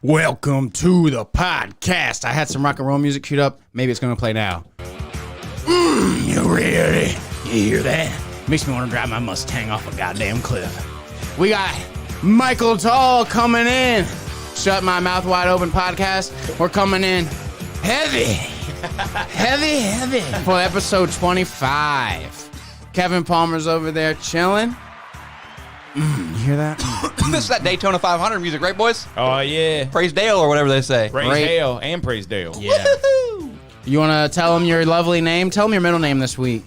Welcome to the podcast. I had some rock and roll music queued up. Maybe it's gonna play now. You ready? You hear that? Makes me want to drive my Mustang off a goddamn cliff. We got Michael Tall coming in. Shut My Mouth Wide Open podcast. We're coming in heavy. heavy for episode 25. Kevin Palmer's over there chilling. You hear that? This is that Daytona 500 music, right, boys? Oh, yeah. Praise Dale or whatever they say. Praise Great. Dale and Praise Dale. Yeah. You want to tell them your lovely name? Tell them your middle name this week.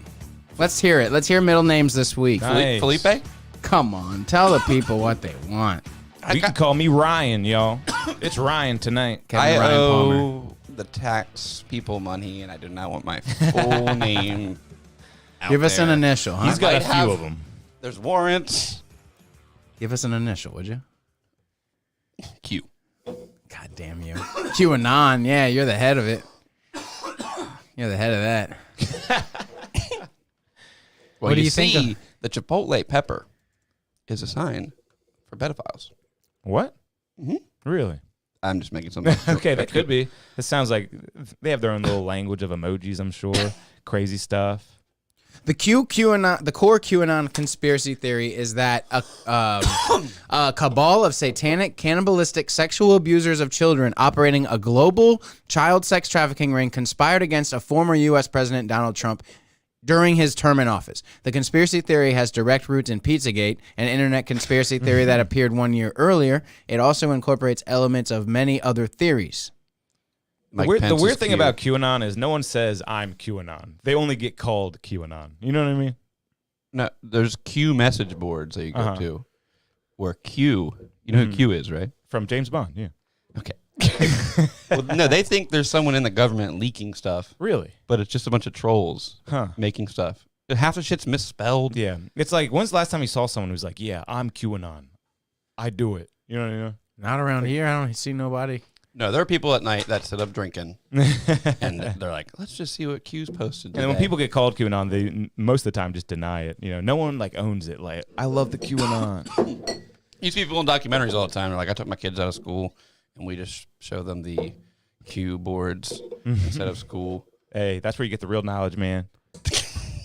Let's hear it. Let's hear middle names this week. Nice. Felipe? Come on. Tell the people what they want. You can call me Ryan, y'all. It's Ryan tonight. Kevin I Ryan Palmer. owe the tax people money, and I do not want my full name out Give us there. an initial, huh? He's got a might few have- of them. There's warrants. Give us an initial, would you? Q. God damn you. QAnon. Yeah, you're the head of it. You're the head of that. Well, What do you you think see, of- the Chipotle pepper is a sign for pedophiles. What? Really? I'm just making something up. Okay, that could be. It sounds like they have their own little language of emojis, I'm sure. Crazy stuff. The core QAnon conspiracy theory is that a cabal of satanic, cannibalistic, sexual abusers of children operating a global child sex trafficking ring conspired against a former U.S. President Donald Trump during his term in office. The conspiracy theory has direct roots in Pizzagate, an internet conspiracy theory that appeared 1 year earlier. It also incorporates elements of many other theories. The Mike weird, Pence is thing Q. about QAnon is no one says I'm QAnon. They only get called QAnon. You know what I mean? No, there's Q message boards that you go to where Q, you know who Q is, right? From James Bond, yeah. Okay. Well, no, they think there's someone in the government leaking stuff, Really? but it's just a bunch of trolls Huh. making stuff. Half the shit's misspelled. Yeah. It's like, when's the last time you saw someone who's like, yeah, I'm QAnon. I do it. You know what I mean? Not around here. I don't see nobody. No, there are people at night that sit up drinking, and they're like, let's just see what Q's posted today. And when people get called QAnon, they most of the time just deny it. You know, no one like owns it. Like, I love the QAnon. You see people in documentaries all the time. They're like, I took my kids out of school, and we just show them the Q boards instead of school. Hey, that's where you get the real knowledge, man.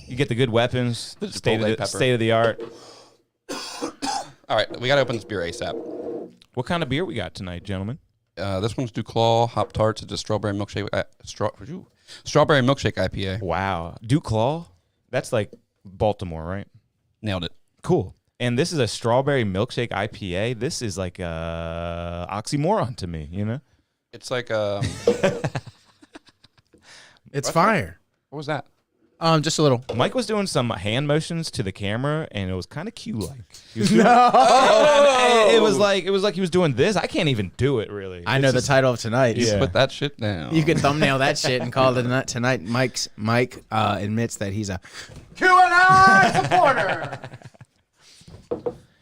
You get the good weapons, The state Chipotle of pepper. state of the art. All right, we got to open this beer ASAP. What kind of beer we got tonight, gentlemen? This one's DuClaw Hop Tarts. It's a strawberry milkshake. Strawberry milkshake IPA. Wow, DuClaw. That's like Baltimore, right? Nailed it. Cool. And this is a strawberry milkshake IPA. This is like a oxymoron to me, you know? It's like It's fire. what was that? Just a little. Mike was doing some hand motions to the camera, and it was kind of Q-like. It was like he was doing this. I can't even do it really. I know the title of tonight. Yeah. Put that shit down. You could thumbnail that shit and call it tonight. Mike admits that he's a QAnon supporter.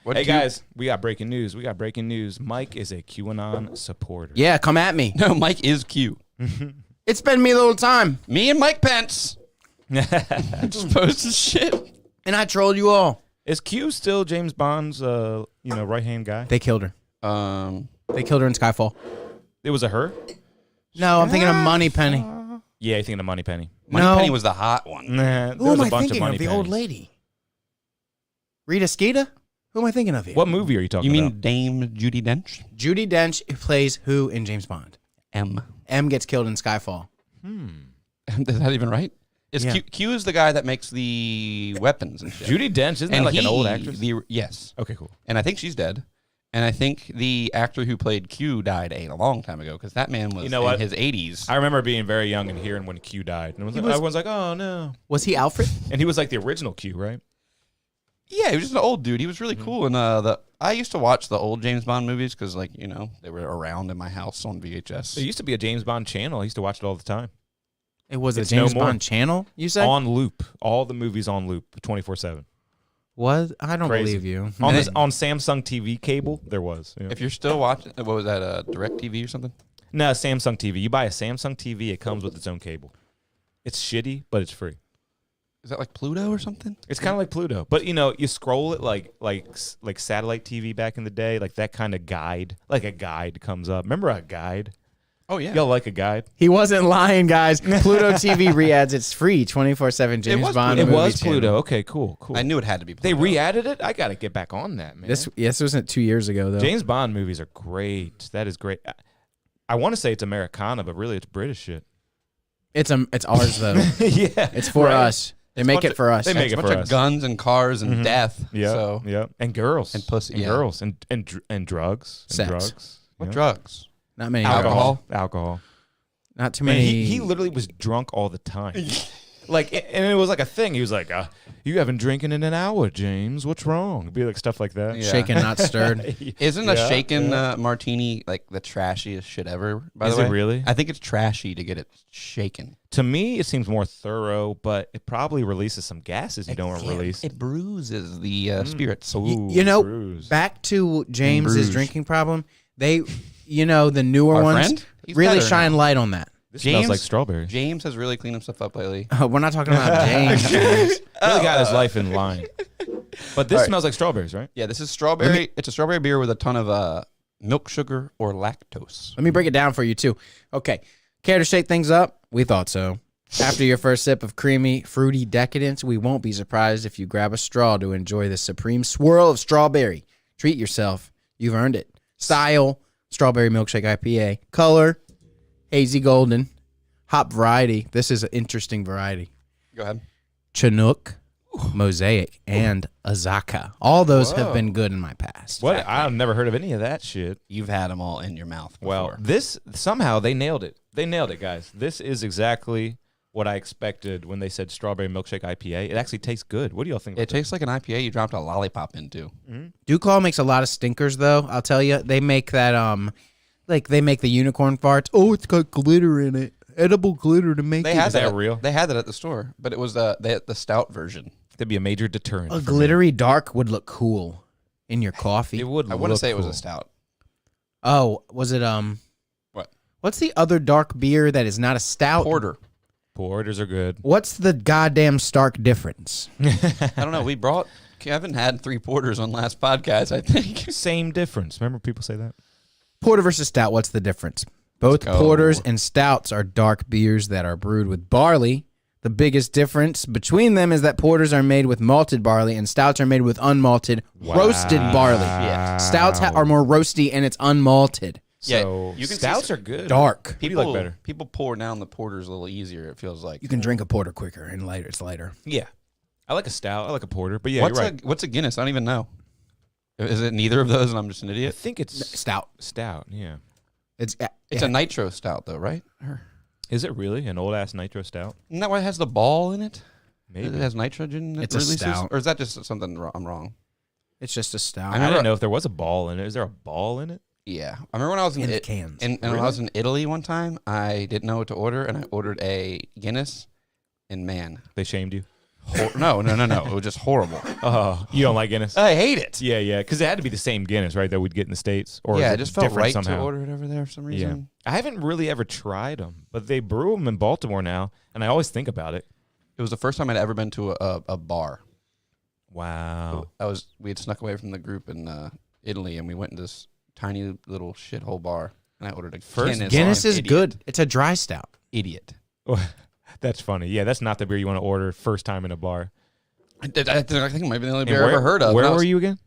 What Hey Q- guys, we got breaking news. Mike is a QAnon supporter. Yeah, come at me. No, Mike is Q. It's been me the whole time, Me and Mike Pence just posted shit. and I trolled you all. Is Q still James Bond's right hand guy? They killed her. They killed her in Skyfall. It was a her? No, I'm thinking of Moneypenny. Yeah, you thinking of Moneypenny. Moneypenny was the hot one. Nah, Who there was am a I bunch thinking of of? The old Moneypennys. lady. Rita Skeeter? Who am I thinking of here? What movie are you talking You mean about? Dame Judi Dench? Judi Dench plays who in James Bond? M. M gets killed in Skyfall. Is that even right? Is Yeah. Q is the guy that makes the weapons and shit. Judy Dench, isn't that like an old actress? Yes. Okay, cool. And I think she's dead. And I think the actor who played Q died a long time ago because that man was You know in what? his 80s. I remember being very young and hearing when Q died. And everyone's like, oh, no. Was he Alfred? And he was like the original Q, right? Yeah, he was just an old dude. He was really cool. And I used to watch the old James Bond movies because, they were around in my house on VHS. There used to be a James Bond channel. I used to watch it all the time. It was a It's James no more. Bond channel, you said? On loop. All the movies on loop, 24/7. Was? I don't Crazy. believe you. On Samsung TV cable, there was. Yeah. If you're still watching, what was that, DirecTV or something? No, Samsung TV. You buy a Samsung TV, it comes with its own cable. It's shitty, but it's free. Is that like Pluto or something? It's kind of like Pluto, but you scroll it like satellite TV back in the day, like that kind of guide, like a guide comes up. Remember a guide? Oh yeah. Y'all like a guide? He wasn't lying, guys. Pluto TV re-adds its free 24/7 James was Bond It movie was channel. Pluto. Okay, cool. I knew it had to be They Pluto. re-added it. I got to get back on that, man. This wasn't 2 years ago though. James Bond movies are great. That is great. I want to say it's Americana, but really it's British shit. It's ours though. Yeah, It's for right. us. They make it for us. They make It's it a for bunch us. of guns and cars and death. Yeah, So yeah, and girls And pussy, and yeah. girls and drugs, Sex. and drugs. what Yeah. drugs? Not many. Alcohol? Alcohol. Not too Man, many. he literally was drunk all the time. And it was like a thing. He was like, "You haven't drinking in an hour, James. What's wrong?" It'd be like stuff like that. Yeah. shaken, not stirred. Isn't a Yeah, shaken martini like the trashiest shit ever? By Is the way, it really? I think it's trashy to get it shaken. To me, it seems more thorough, but it probably releases some gases you don't want released. It bruises the spirits. Ooh, You know, bruise. back to James's Bruges. drinking problem. They, the newer Our ones friend? He's really better shine now. light on that. This James- smells like strawberry. James has really cleaned himself up lately. We're not talking about James. James. Really got his life in line. But this All right. smells like strawberries, right? Yeah, this is strawberry. It's a strawberry beer with a ton of milk sugar or lactose. Let me break it down for you too. Okay, care to shake things up? We thought so. After your first sip of creamy, fruity decadence, we won't be surprised if you grab a straw to enjoy the supreme swirl of strawberry. Treat yourself. You've earned it. Style, strawberry milkshake IPA. Color, hazy golden. Hop variety. This is an interesting variety. Go ahead. Chinook, Mosaic, and Azaka. All those have been good in my past. What? I've never heard of any of that shit. You've had them all in your mouth before. Well, this somehow they nailed it. They nailed it, guys. This is exactly what I expected when they said strawberry milkshake IPA. It actually tastes good. What do y'all think? it About tastes like an IPA you dropped a lollipop into. Duclaw makes a lot of stinkers, though. I'll tell you, they make that like they make the unicorn farts. Oh, it's got glitter in it, edible glitter to make They it. had Is that that real? They had that at the store, but it was the stout version. That'd be a major deterrent. A for me. glittery dark would look cool in your coffee. It would. I want to look say it was cool. a stout. Oh, was it What? What's the other dark beer that is not a stout? Porter. Porters are good. What's the goddamn stark difference? I don't know. We brought Kevin had 3 porters on last podcast, I think. Same difference. Remember people say that? Porter versus stout. What's the difference? Both go. porters and stouts are dark beers that are brewed with barley. The biggest difference between them is that porters are made with malted barley and stouts are made with unmalted, roasted barley. Yeah. Stouts are more roasty and it's unmalted. Yeah, So you can see stouts some- are good. Dark. What do you like better? People pour down the porters a little easier, it feels like. You can drink a porter quicker and lighter. It's lighter. Yeah. I like a stout. I like a porter. But yeah, what's you're right. what's a Guinness? I don't even know. Is it neither of those and I'm just an I idiot? think it's Stout. stout. Yeah. It's It's a nitro stout though, right? Is it really an old ass nitro stout? Isn't that why it has the ball in it? Maybe. It has nitrogen that It's a releases? stout. Or is that just something I'm wrong? It's just a stout. I didn't know if there was a ball in it. Is there a ball in it? Yeah. I remember when I was In the It- cans. and when I was in Italy one time, I didn't know what to order and I ordered a Guinness and man, They shamed you. no. It was just horrible. Oh, you don't like Guinness? I hate it. Yeah, yeah, because it had to be the same Guinness, right, that we'd get in the States. Or Yeah, is it just felt different right somehow? to order it over there for some Yeah, reason. I haven't really ever tried them, but they brew them in Baltimore now, and I always think about it. It was the first time I'd ever been to a bar. Wow. We had snuck away from the group in Italy, and we went to this tiny little shithole bar, and I ordered a First Guinness. Guinness I'm is idiot. good. It's a dry stout. Idiot. That's funny. Yeah, that's not the beer you want to order first time in a bar. I think it might be the only And beer I ever heard of. Where And I were was- you again?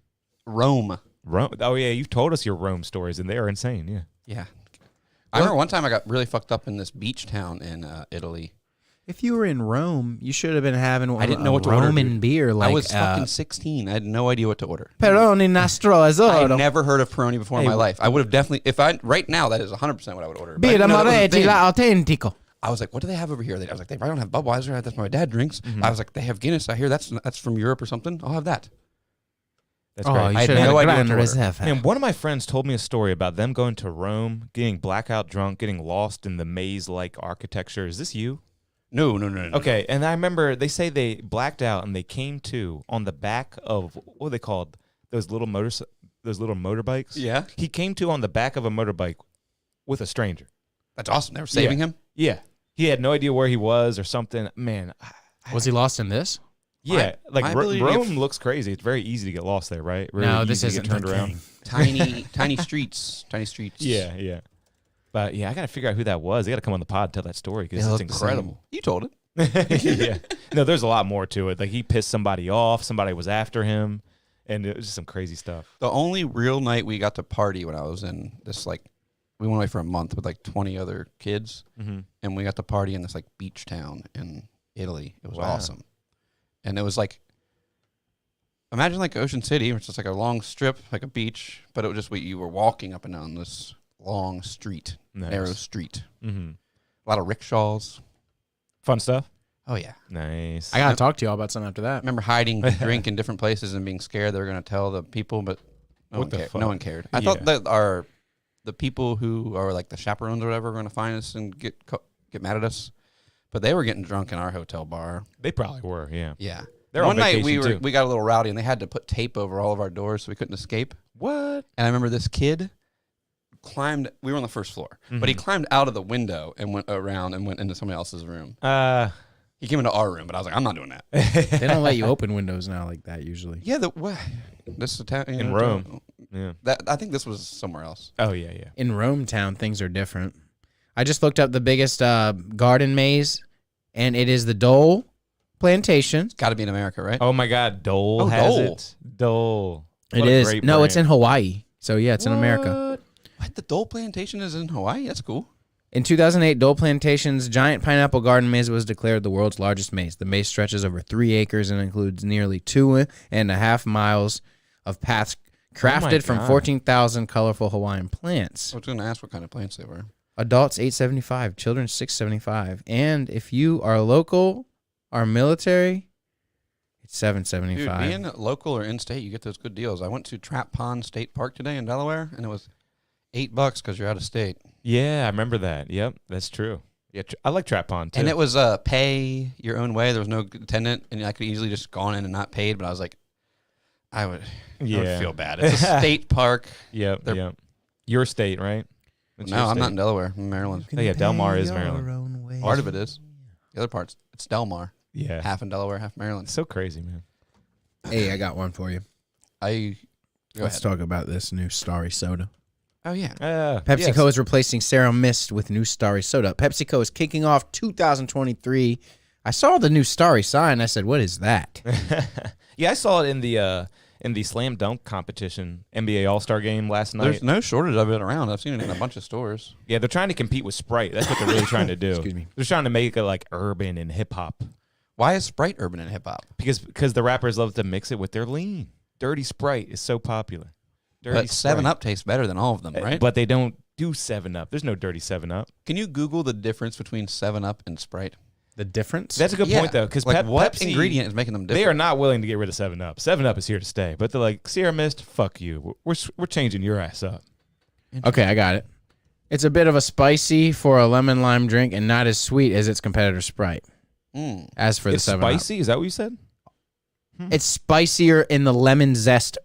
Rome. Rome. Oh yeah, you've told us your Rome stories, and they are insane. Yeah. Yeah. I remember one time I got really fucked up in this beach town in Italy. If you were in Rome, you should have been having I didn't know a what to order, Roman dude. beer like I was fucking 16. I had no idea what to order. Peroni Nastro I Azzurro. had never heard of Peroni before in my life. I would have definitely, right now, that is 100% what I would order. But I Birra didn't know that was a Moretti thing. la autentico. I was like, what do they have over here? I was like, they probably don't have Budweiser. That's what my dad drinks. Mm-hmm. I was like, they have Guinness. I hear that's from Europe or something. I'll have that. That's Oh, great. you I had should have no had a idea what Gran to order. Reserva. And one of my friends told me a story about them going to Rome, getting blackout drunk, getting lost in the maze-like architecture. Is this you? No. Okay, and I remember they say they blacked out and they came to on the back of what are they called? Those little motorbikes. Yeah. He came to on the back of a motorbike with a stranger. That's awesome. They were saving him. Yeah. He had no idea where he was or something. Man, Was he lost in this? Yeah, my like ability to Rome get looks crazy. It's very easy to get lost there, right? Really No, easy this to isn't get turned the around. thing. tiny streets. Yeah, yeah. But yeah, I gotta figure out who that was. They gotta come on the pod and tell that story because it's Incredible. You told it. insane. Yeah. No, there's a lot more to it. Like he pissed somebody off. Somebody was after him, and it was just some crazy stuff. The only real night we got to party when I was in this, like, we went away for a month with like 20 other kids, and we got to party in this like beach town in Italy. It was awesome, and it was like, imagine like Ocean City, which is like a long strip, like a beach, but it was just you were walking up and down this long street, narrow street. Mm-hmm. A lot of rickshaws. Fun stuff. Oh yeah. Nice. I gotta talk to y'all about something after I that. remember hiding the drink in different places and being scared they were going to tell the people, but no What one the cared. fuck? No one cared. I Yeah. thought that the people who are like the chaperones or whatever were going to find us and get mad at us, but they were getting drunk in our hotel bar. They probably were. Yeah. Yeah. They're One on night vacation, too. we got a little rowdy and they had to put tape over all of our doors so we couldn't escape. What? And I remember this kid climbed. We were on the first floor, but he climbed out of the window and went around and went into somebody else's room. He came into our room, but I was like, I'm not doing that. They don't let you open windows now like that usually. Yeah, this is In Rome. Yeah. I think this was somewhere else. Oh yeah, yeah. In Rome town, things are different. I just looked up the biggest garden maze, and it is the Dole Plantation. Got to be in America, right? Oh my God, Dole Oh, has Dole. it. Dole. It What a is. great No, it's in brand. Hawaii. So yeah, it's in America. What? The Dole Plantation is in Hawaii? That's cool. In 2008, Dole Plantation's giant pineapple garden maze was declared the world's largest maze. The maze stretches over 3 acres and includes nearly 2.5 miles of paths crafted from God. 14,000 colorful Hawaiian plants. I was going to ask what kind of plants they were. Adults $875, children $675, and if you are local or military, it's Dude, $775. being local or in-state, you get those good deals. I went to Trap Pond State Park today in Delaware, and it was $8 because you're out of state. Yeah, I remember that. Yep, that's true. Yeah, I like Trap Pond too. And it was pay your own way. There was no attendant, and I could easily just gone in and not paid. But I was like, I would feel bad. It's a state park. Yep, They're- yep. Your state, right? It's No, your I'm not state. in Delaware. I'm in Maryland. Oh, yeah, Del Mar is Maryland. Part of it is. The other part's it's Del Mar. Yeah. Half in Delaware, half Maryland. It's so crazy, man. Hey, I got one for you. Go Let's ahead. talk about this new Starry soda. Oh yeah. PepsiCo is replacing Serum Mist with new Starry soda. PepsiCo is kicking off 2023. I saw the new Starry sign. I said, "What is that?" Yeah, I saw it in the slam dunk competition NBA All-Star game last night. There's no shortage of it around. I've seen it in a bunch of stores. Yeah, they're trying to compete with Sprite. That's what they're really trying to do. Excuse me. They're trying to make it like urban and hip hop Why is Sprite urban and hip hop? because the rappers love to mix it with their lean. Dirty Sprite is so popular. Dirty But 7-Up tastes better than all of them, right? But they don't do 7-Up. There's no dirty 7-Up. Can you Google the difference between 7-Up and Sprite? The difference? That's a good point though, because like what Pepsi, ingredient is making them different? They are not willing to get rid of 7-Up. 7-Up is here to stay, but they're like Sierra Mist. Fuck you. We're changing your ass up. Okay, I got it. It's a bit of a spicy for a lemon lime drink and not as sweet as its competitor Sprite. As for It's the 7-Up. spicy. Is that what you said? It's spicier in the lemon zest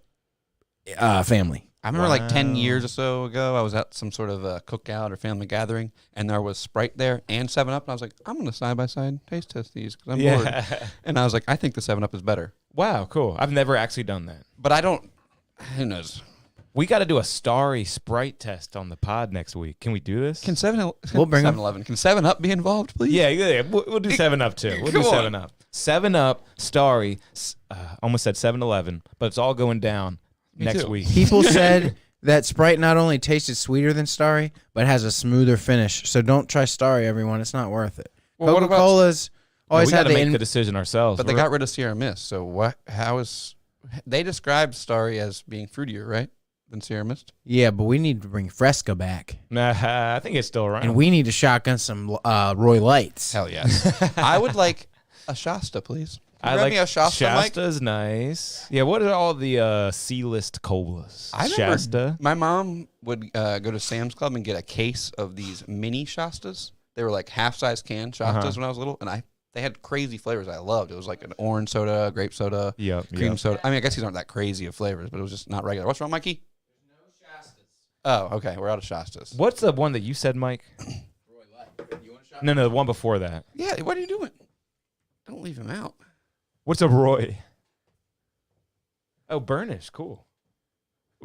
family. I remember like 10 Wow. years or so ago, I was at some sort of a cookout or family gathering, and there was Sprite there and 7-Up, and I was like, I'm going to side-by-side taste test these because I'm bored. And I was like, I think the 7-Up is better. Wow, cool. I've never actually done that. But I don't, who knows? We got to do a Starry Sprite test on the pod next week. Can we do this? Can We'll bring 'em. 7-Eleven, can 7-Up be involved, please? Yeah. We'll do 7-Up too. We'll do Come on. 7-Up. 7-Up, Starry, almost said 7-Eleven, but it's all going down next too. week. People said that Sprite not only tasted sweeter than Starry, but has a smoother finish. So don't try Starry, everyone. It's not worth it. Well, what about- Coca-Cola's always we got had to the make the decision ourselves. But they got rid of Sierra Mist, so what? How is... They described Starry as being fruitier, right, than Sierra Mist? Yeah, but we need to bring Fresca back. Nah, I think it's still around. And we need to shotgun some Roy Lights. Hell yes. I would like a Shasta, please. Can you grab me a Shasta, Mike? Shasta's nice. Yeah, what are all the C-list colas? I remember Shasta. my mom would go to Sam's Club and get a case of these mini Shastas. They were like half-size can Shastas when I was little, and they had crazy flavors I loved. It was like an orange soda, grape soda, cream soda. I mean, I guess these aren't that crazy of flavors, but it was just not regular. What's wrong, Mikey? There's no Shastas. Oh, okay. We're out of Shastas. What's the one that you said, Mike? Roy Light. You want a shot? No, the one before that. Yeah, what are you doing? Don't leave him out. What's a Roy? Oh, burnish. Cool.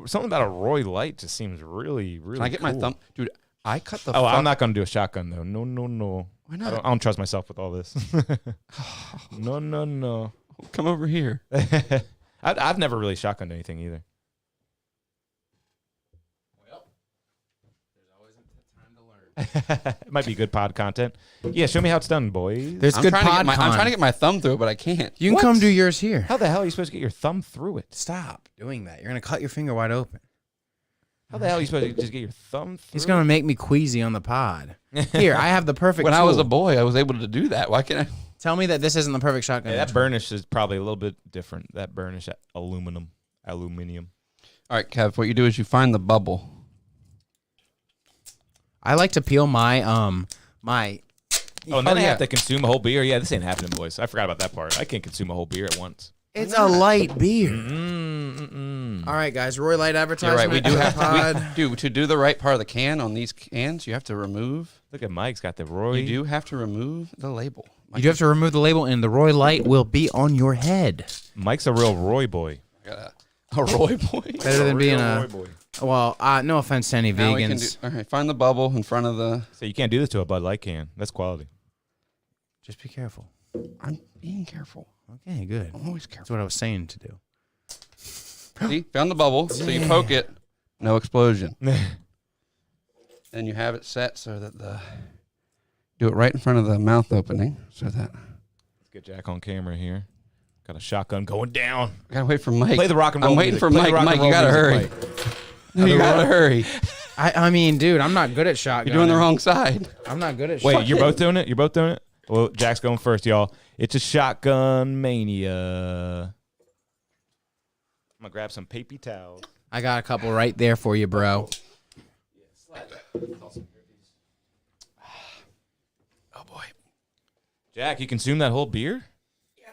Something about a Roy light just seems really, really. Can I get my cool. thumb, dude? I cut the. Oh, I'm not gonna do a shotgun though. No, no, no. Why I not? don't trust myself with all this. No, no, no. Come over here. I've never really shotgunned anything either. Well, there's always a time to learn. It might be good pod content. Yeah, show me how it's done, boys. There's I'm good trying, to get pod I'm trying to get my thumb through it, but I can't. You can What? come do yours here. How the hell are you supposed to get your thumb through it? Stop doing that. You're gonna cut your finger wide open. How the hell are you supposed to just get your thumb through? He's gonna make me queasy on the pod. Here, I have the perfect. When I was a tool. boy, I was able to do that. Why can't I? Tell me that this isn't the perfect shotgun. Yeah, that burnish is probably a little bit different. That burnish aluminium. All right, Kev. What you do is you find the bubble. I like to peel my my. Oh, and then I yeah. have to consume a whole beer. Yeah, this ain't happening, boys. I forgot about that part. I can't consume a whole beer at once. It's a light beer. Mm-mm. All right, guys. Roy Light You're advertisement. right. We do have pod. to do the right part of the can on these cans. You have to remove. Look at Mike's got the Roy. You do have to remove the label. You do have to remove the label, and the Roy Light will be on your head. Mike's a real Roy boy. I got a Roy boy. Better than being Real a. Roy boy. Well, no offense to any Now we can vegans. do, all right, find the bubble in front of the. So you can't do this to a Bud Light can. That's quality. Just be careful. I'm being careful. Okay, good. I'm always That's careful. what I was saying to do. See, found the bubble. So you poke it, no explosion. And you have it set so that the. Do it right in front of the mouth opening, so that. Let's get Jack on camera here. Got a shotgun going down. I gotta wait for Mike. Play the rock and roll I'm waiting music. for Play the Mike. rock and Mike, roll you gotta music, hurry. Mike. You gotta hurry. I mean, dude, I'm not good at shotgun. You're doing the wrong side. I'm not good at Wait, shotgun. you're both doing it? You're both doing it? Well, Jack's going first, y'all. It's a shotgun mania. I'm gonna grab some papy towels. I got a couple right there for you, bro. Oh boy. Jack, you consumed that whole beer? Yeah.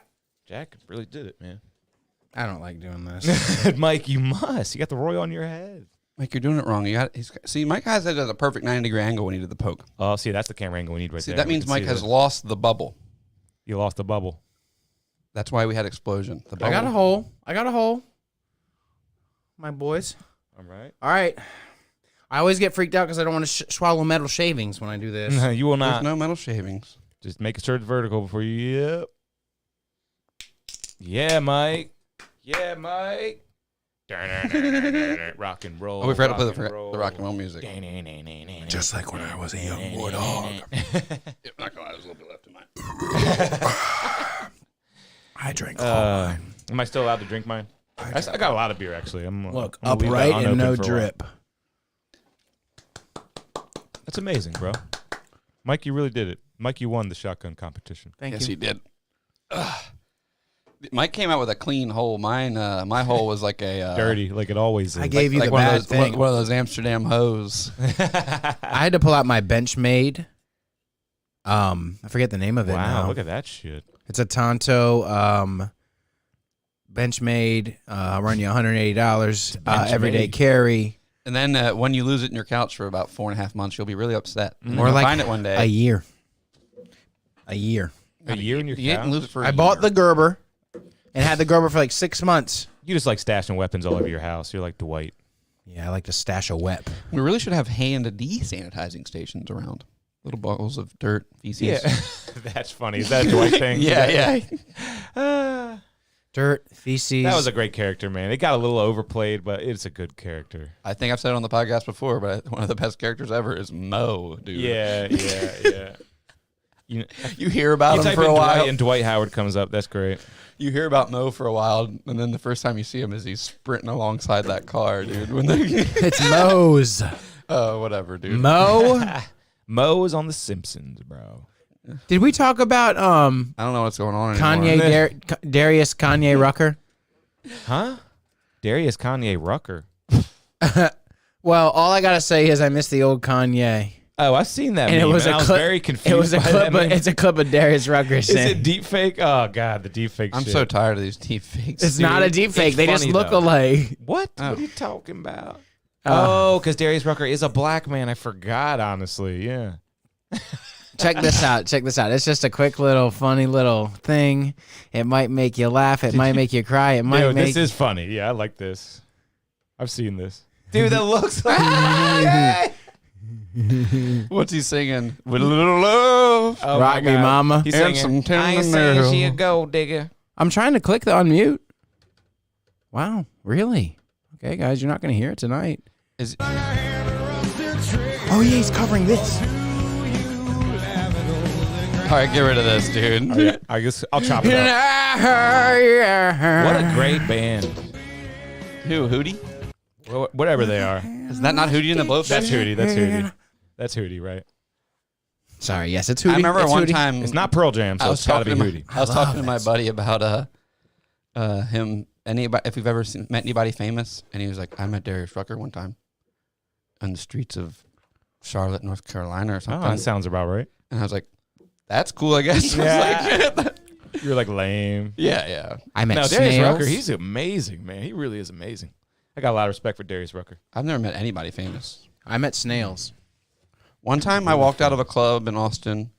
Jack really did it, man. I don't like doing this. Mike, you must. You got the Roy on your head. Mike, you're doing it wrong. See, Mike has it at a perfect 90-degree angle when he did the poke. Oh, see, that's the camera angle we need right See, there. that We means can Mike see has the- lost the bubble. You lost the bubble. That's why we had explosion. The I bubble. got a hole. I got a hole. My boys. All right. All right. I always get freaked out because I don't want to swallow metal shavings when I do this. You will There's not. no metal shavings. Just make sure it's vertical before you. Yep. Yeah, Mike. Yeah, Mike. Rock and roll. Oh, we forgot to play rock and the rock and roll music. Just like when I was a young wood hog. Yeah, not gonna lie, there's a little bit left in mine. I drank Am I still allowed to drink mine? I got a lot of beer actually. Look, I'm gonna leave that upright and unopened no for a while. drip. That's amazing, bro. Mike, you really did it. Mike, you won the shotgun competition. Thank Yes, you. he did. Mike came out with a clean hole. Mine, my hole was like a Dirty, like it always is. I gave you like the one bad of those thing. one of those Amsterdam hose. I had to pull out my Benchmade. I forget the name of it Wow, now. look at that shit. It's a Tonto Benchmade. Run you $180. Everyday Benchmade. carry. And then when you lose it in your couch for about 4.5 months, you'll be really upset. And then Or you'll like find it one day. a year. A year. A year in your you couch? didn't lose it for. I bought the Gerber and had the Gerber for like 6 months. You just like stashing weapons all over your house. You're like Dwight. Yeah, I like to stash a wep. We really should have hand desanitizing stations around. Little bottles of dirt, feces. Yeah, that's funny. Is that a Dwight thing? yeah. Dirt, feces. That was a great character, man. It got a little overplayed, but it's a good character. I think I've said it on the podcast before, but one of the best characters ever is Mo, dude. Yeah. You hear about him type for in a Dwight while. and Dwight Howard comes up. That's great. You hear about Mo for a while, and then the first time you see him is he's sprinting alongside that car, dude. When they, It's Moe's. whatever, dude. Mo? Mo is on The Simpsons, bro. Did we talk about I don't know what's going on Kanye anymore. Darius Kanye Rucker? Huh? Darius Kanye Rucker. Well, all I gotta say is I miss the old Kanye. Oh, I've seen that And meme, it was and a I was clip. very confused. It was a by clip. that meme. It's a clip of Darius Rucker Is saying, it deep fake? Oh god, the deep fake. I'm shit. so tired of these deep fakes. "It's not a deep fake. it's They just funny, look though. alike." What? Oh. What are you talking about? Oh, because Darius Rucker is a black man. I forgot, honestly. Yeah. Check this out. Check this out. It's just a quick little funny little thing. It might make you laugh. It might make you cry. It might Dude, make. this is funny. Yeah, I like this. I've seen this. Dude, that looks like. What's he singing? With a little love. Oh Rock me, mama. He's And singing, some I ain't tender saying she a nail." gold digger. I'm trying to click the unmute. Wow, really? Okay, guys, you're not going to hear it tonight. Is Oh yeah, he's covering this. all right, get rid of this, dude. Oh, yeah, I guess I'll chop it up. What a great band. Who? Hootie? Whatever they are. Is that not Hootie and the Blowfish? That's Hootie. That's Hootie. That's Hootie, right? Sorry, yes, it's Hootie. I remember It's one Hootie. time It's not Pearl Jam, I so was it's got to be talking to Hootie. I was talking to my it. buddy about him. Anybody, if we've ever met anybody famous, and he was like, I met Darius Rucker one time on the streets of Charlotte, North Carolina, or Oh, something. that sounds about right. And I was like, that's cool, I guess. Yeah. I was like, You're like lame. yeah. I met No, Darius Snails. Rucker, he's amazing, man. He really is amazing. I got a lot of respect for Darius Rucker. I've never met anybody famous. I met Snails. One time I walked out of a club in Austin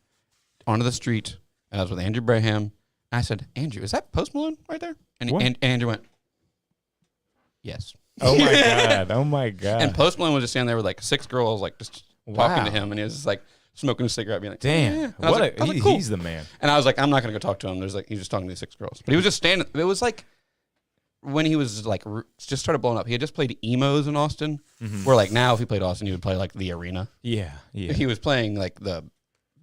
onto the street, and I was with Andrew Braham. And I said, Andrew, is that Post Malone right there? And, What? and Andrew went, yes. Oh my god! Oh my god! And Post Malone was just standing there with like 6 girls, like just talking Wow. to him, and he was just like smoking a cigarette, being like, Damn, "Yeah." And I was like, cool. he's the man. And I was like, I'm not gonna go talk to him. There's like he's just talking to these 6 girls, but he was just standing. It was like when he was like just started blowing up. He had just played emos in Austin, where like now if he played Austin, he would play like the arena. Yeah, yeah. He was playing like the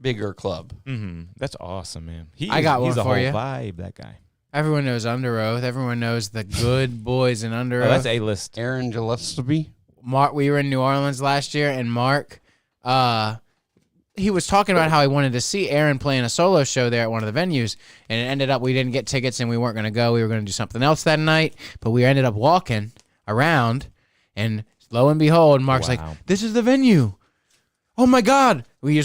bigger club. That's awesome, man. I got he's one a for whole you. vibe. That guy. Everyone knows Under Oath. Everyone knows the good boys in Under Oh, Oath. that's a list. Aaron Gillespie. Mark, we were in New Orleans last year, and Mark, he was talking about how he wanted to see Aaron playing a solo show there at one of the venues, and it ended up we didn't get tickets and we weren't going to go. We were going to do something else that night, but we ended up walking around, and lo and behold, Mark's Wow. like, "This is the venue." Oh my God! You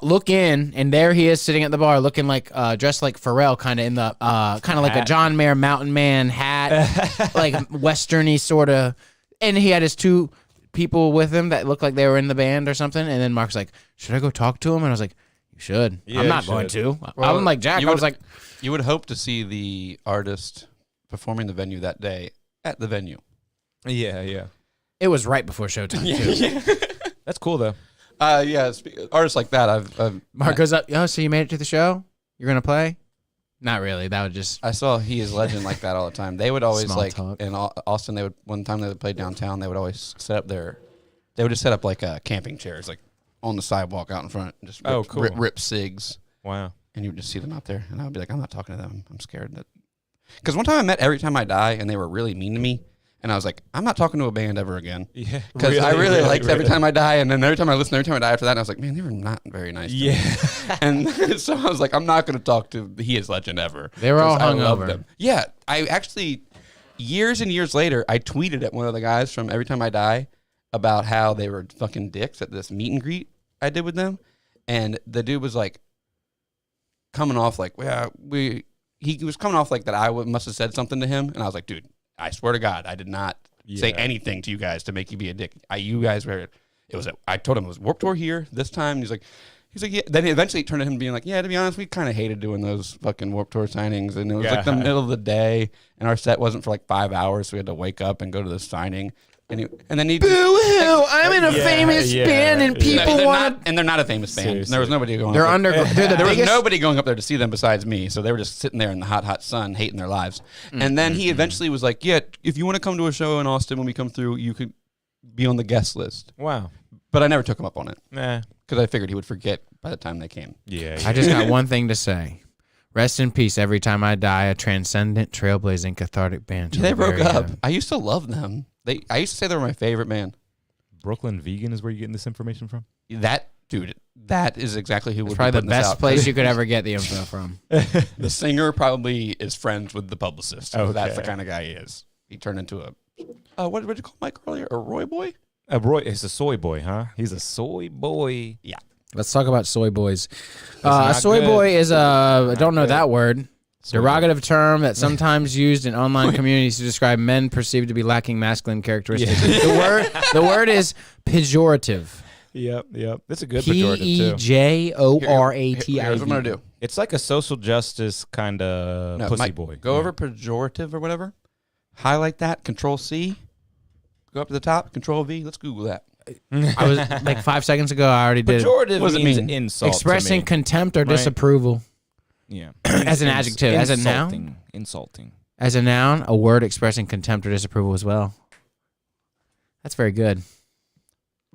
look in, and there he is sitting at the bar, looking like dressed like Pharrell, kind of in the kind of like a Hat. John Mayer Mountain Man hat, like westerny sort of. And he had his 2 people with him that looked like they were in the band or something. And then Mark's like, "Should I go talk to him?" And I was like, "You should." Yeah, I'm not you going should. to. Well, I'm like Jack. you I was would- like, You would hope to see the artist performing the venue that day at the venue. Yeah, yeah. it was right before showtime too. That's cool though. Yeah, artists like that. I've Mark goes up. "Oh, so you made it to the show? You're gonna play?" Not really. That would just. I saw He Is Legend like that all the time. They would always Small like talk. in Austin. They would one time they would play downtown. They would always set up They would just set up like camping chairs, like on the sidewalk out in front. And just Oh, cool. rip cigs, Wow. and you would just see them out there. And I would be like, I'm not talking to them. I'm scared that. Because one time I met Every Time I Die, and they were really mean to me. And I was like, I'm not talking to a band ever again. Yeah. Because I really liked Every Time I Die, and then every time I listened to Every Time I Die after that, and I was like, man, they were not very nice. To me. Yeah. And so I was like, I'm not going to talk to He Is Legend ever. They were all 'Cause I love hungover. them. Yeah. I actually, years and years later, I tweeted at one of the guys from Every Time I Die about how they were fucking dicks at this meet and greet I did with them. And the dude was like, coming off like, yeah, he was coming off like that I must have said something to him. And I was like, dude, I swear to God, I did not say Yeah. anything to you guys to make you be a dick. You guys were, I told him it was Warped Tour here this time. And he's like, yeah. Then he eventually turned to him being like, yeah, to be honest, we kind of hated doing those fucking Warped Tour signings. And it was like the Yeah. middle of the day, and our set wasn't for like 5 hours. So we had to wake up and go to the signing. And then he, Boo-hoo! I'm in a Yeah, famous yeah, band, and yeah. people they're want. not, and they're not a famous band. Seriously. There was nobody going. They're up under. They're the there was biggest. nobody going up there to see them besides me, so they were just sitting there in the hot sun, hating their lives. And then he eventually was like, "Yeah, if you want to come to a show in Austin when we come through, you could be on the guest list." Wow. But I never took him up on it Nah. because I figured he would forget by the time they came. Yeah. I just got one thing to say. Rest in peace. Every Time I Die, a transcendent, trailblazing, cathartic band. till They the broke very up. end. I used to love them. I used to say they were my favorite band. Brooklyn Vegan is where you're getting this information from? That dude, that is exactly who It's would probably be the putting this best out. place you could ever get the info from. The singer probably is friends with the publicist. So that's the Okay. kind of guy he is. He turned into a what did you call Mike earlier? A Roy boy? Roy is a soy boy, huh? He's a soy boy. Yeah. Let's talk about soy boys. A not soy good. boy is I don't know good. that word. Derogative term that sometimes used in online communities to describe men perceived to be lacking masculine characteristics. The word is pejorative. Yep. That's a good pejorative too. PEJORATIV. Here's what I'm gonna do. It's like a social justice kind of No, pussy Mike, boy. Go over pejorative or whatever. Highlight that. Control C. Go up to the top. Control V. Let's Google that. I was like 5 seconds ago. I already did. Pejorative What does it means mean? insult. Expressing to me. contempt or Right. disapproval. Yeah. As an adjective, as a noun? Insulting. As a noun, a word expressing contempt or disapproval as well. That's very good.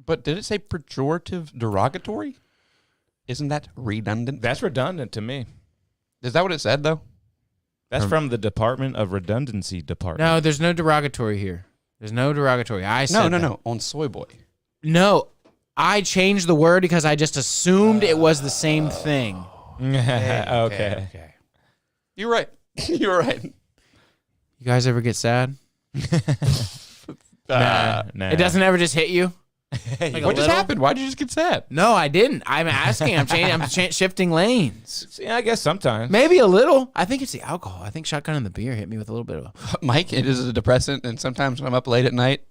But did it say pejorative derogatory? Isn't that redundant? That's redundant to me. Is that what it said though? That's from the Department of Redundancy Department. No, there's no derogatory here. There's no derogatory. I said No. that. On Soy Boy. No, I changed the word because I just assumed it was the same thing. Okay. You're right. You're right. You guys ever get sad? Nah. It doesn't ever just hit you? Like a What just little? happened? Why did you just get sad? No, I didn't. I'm asking. I'm changing. Shifting lanes. See, I guess sometimes. Maybe a little. I think it's the alcohol. I think shotgun and the beer hit me with a little bit of. Mike, it is a depressant, and sometimes when I'm up late at night,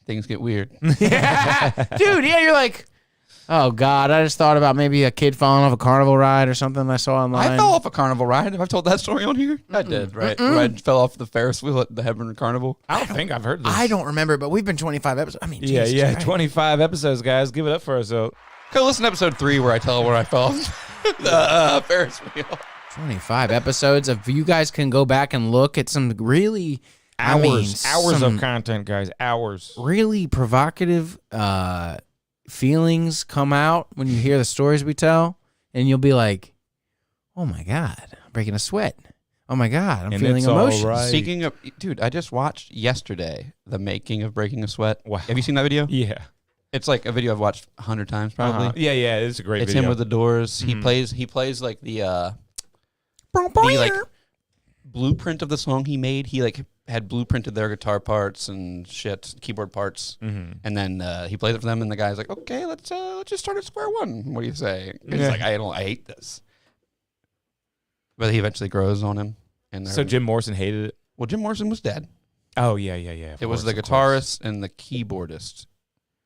things get weird. Yeah, dude. Yeah, you're like, oh God. I just thought about maybe a kid falling off a carnival ride or something I saw online. I fell off a carnival ride. Have I told that story on here? I did, right? Where I fell off the Ferris wheel at the Hebron Carnival. I don't think I've heard this. I don't remember, but we've been 25 episodes. I mean, Jesus Yeah. Christ. 25 episodes, guys. Give it up for ourselves. Go listen to episode 3 where I tell where I fell off the Ferris wheel. 25 episodes of you guys can go back and look at some really Hours some of content, guys. Hours. really provocative feelings come out when you hear the stories we tell, and you'll be like, oh my God, I'm breaking a sweat. Oh my God, I'm And feeling it's all emotions. right. Speaking of, dude, I just watched yesterday the making of Breaking a Sweat. Wow. Have you seen that video? Yeah. It's like a video I've watched 100 times probably. Yeah. It's a great It's video. him with the Doors. He plays like the like blueprint of the song he made. He like had blueprinted their guitar parts and shit, keyboard parts, and then he plays it for them. And the guy's like, "Okay, let's just start at square one. What do you say?" And he's like, I hate this," but he eventually grows on him. And So Jim Morrison hated it? well, Jim Morrison was dead. Oh, yeah. It was the guitarist and the keyboardist.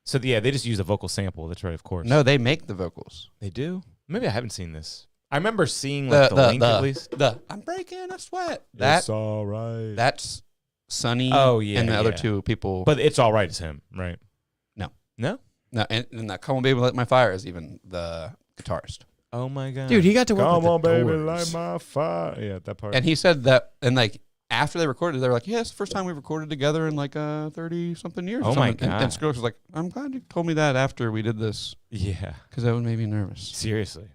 So, yeah, they just use a vocal sample. That's right, of course. No, they make the vocals. They do? Maybe I haven't seen this. I remember seeing like the link at least. I'm breaking a sweat. That's all right. That's Sonny. Oh, yeah, and the other yeah. two people. But it's all right as him, right? No. No? No, and that "Come on, baby, light my fire" is even the guitarist. Oh, my God. Dude, he got to work Come with on, the baby, Doors. light my fire. Yeah, that part. And he said that, and like after they recorded, they were like, "Yeah, it's the first time we've recorded together in like 30-something years." or Oh, my something. And God. Skrillex was like, "I'm glad you told me that after we did this, Yeah. because that would make me nervous." Seriously.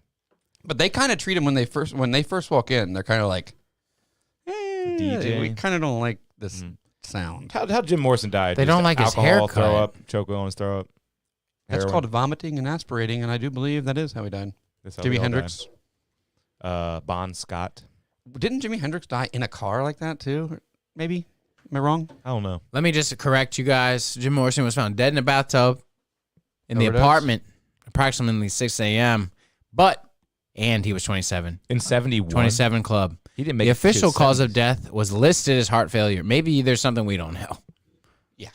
But they kind of treat him when they first walk in. They're kind of like, DJ. we kind of don't like this sound." How Jim Morrison died? They Just don't like his alcohol, throw haircut. up, choke on his throw up. That's Heroin. called vomiting and aspirating, and I do believe that is how he died. That's how Jimi we all Hendrix. died. Bon Scott. Didn't Jimi Hendrix die in a car like that too? Maybe. Am I wrong? I don't know. Let me just correct you guys. Jim Morrison was found dead in a bathtub in the Overdose? apartment approximately 6 a.m. And he was 27. In 71. 27 Club. He didn't make The it to official his cause of 70s. death was listed as heart failure. Maybe there's something we don't know. Yeah.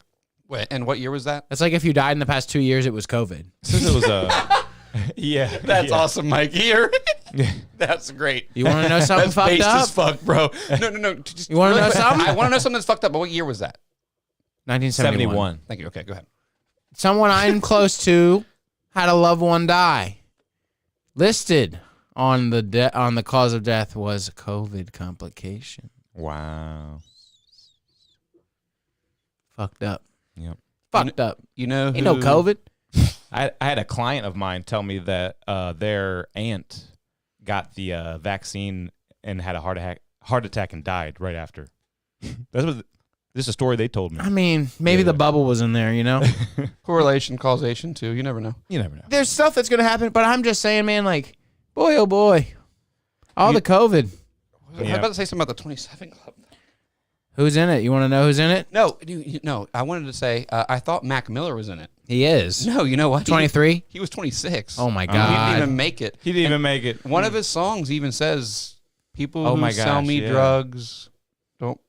Wait, and what year was that? It's like if you died in the past 2 years, it was COVID. Since it was yeah. That's yeah. awesome, Mike. Here. That's great. You want to know something That's fucked based up? as fuck, bro. No. Just You wanna really know quick. something? I want to know something that's fucked up, but what year was that? 1971. 71. Thank you. Okay, go ahead. Someone I'm close to had a loved one die. Listed on the cause of death was COVID complication. Wow. Fucked up. Yep. Fucked up. You know who? Ain't no COVID. I had a client of mine tell me that their aunt got the vaccine and had a heart attack and died right after. This is a story they told me. I mean, maybe the bubble was in there, you know? Correlation, causation, too. You never know. You never know. There's stuff that's going to happen, but I'm just saying, man, like, boy, oh boy. All the COVID. I was about to say something about the 27 Club. Who's in it? You want to know who's in it? No, no. I wanted to say I thought Mac Miller was in it. He is. No, you know what? 23? He was 26. Oh, my He God. didn't even make it. He didn't even make it. One of his songs even says, "People Oh who my sell gosh, me yeah. drugs don't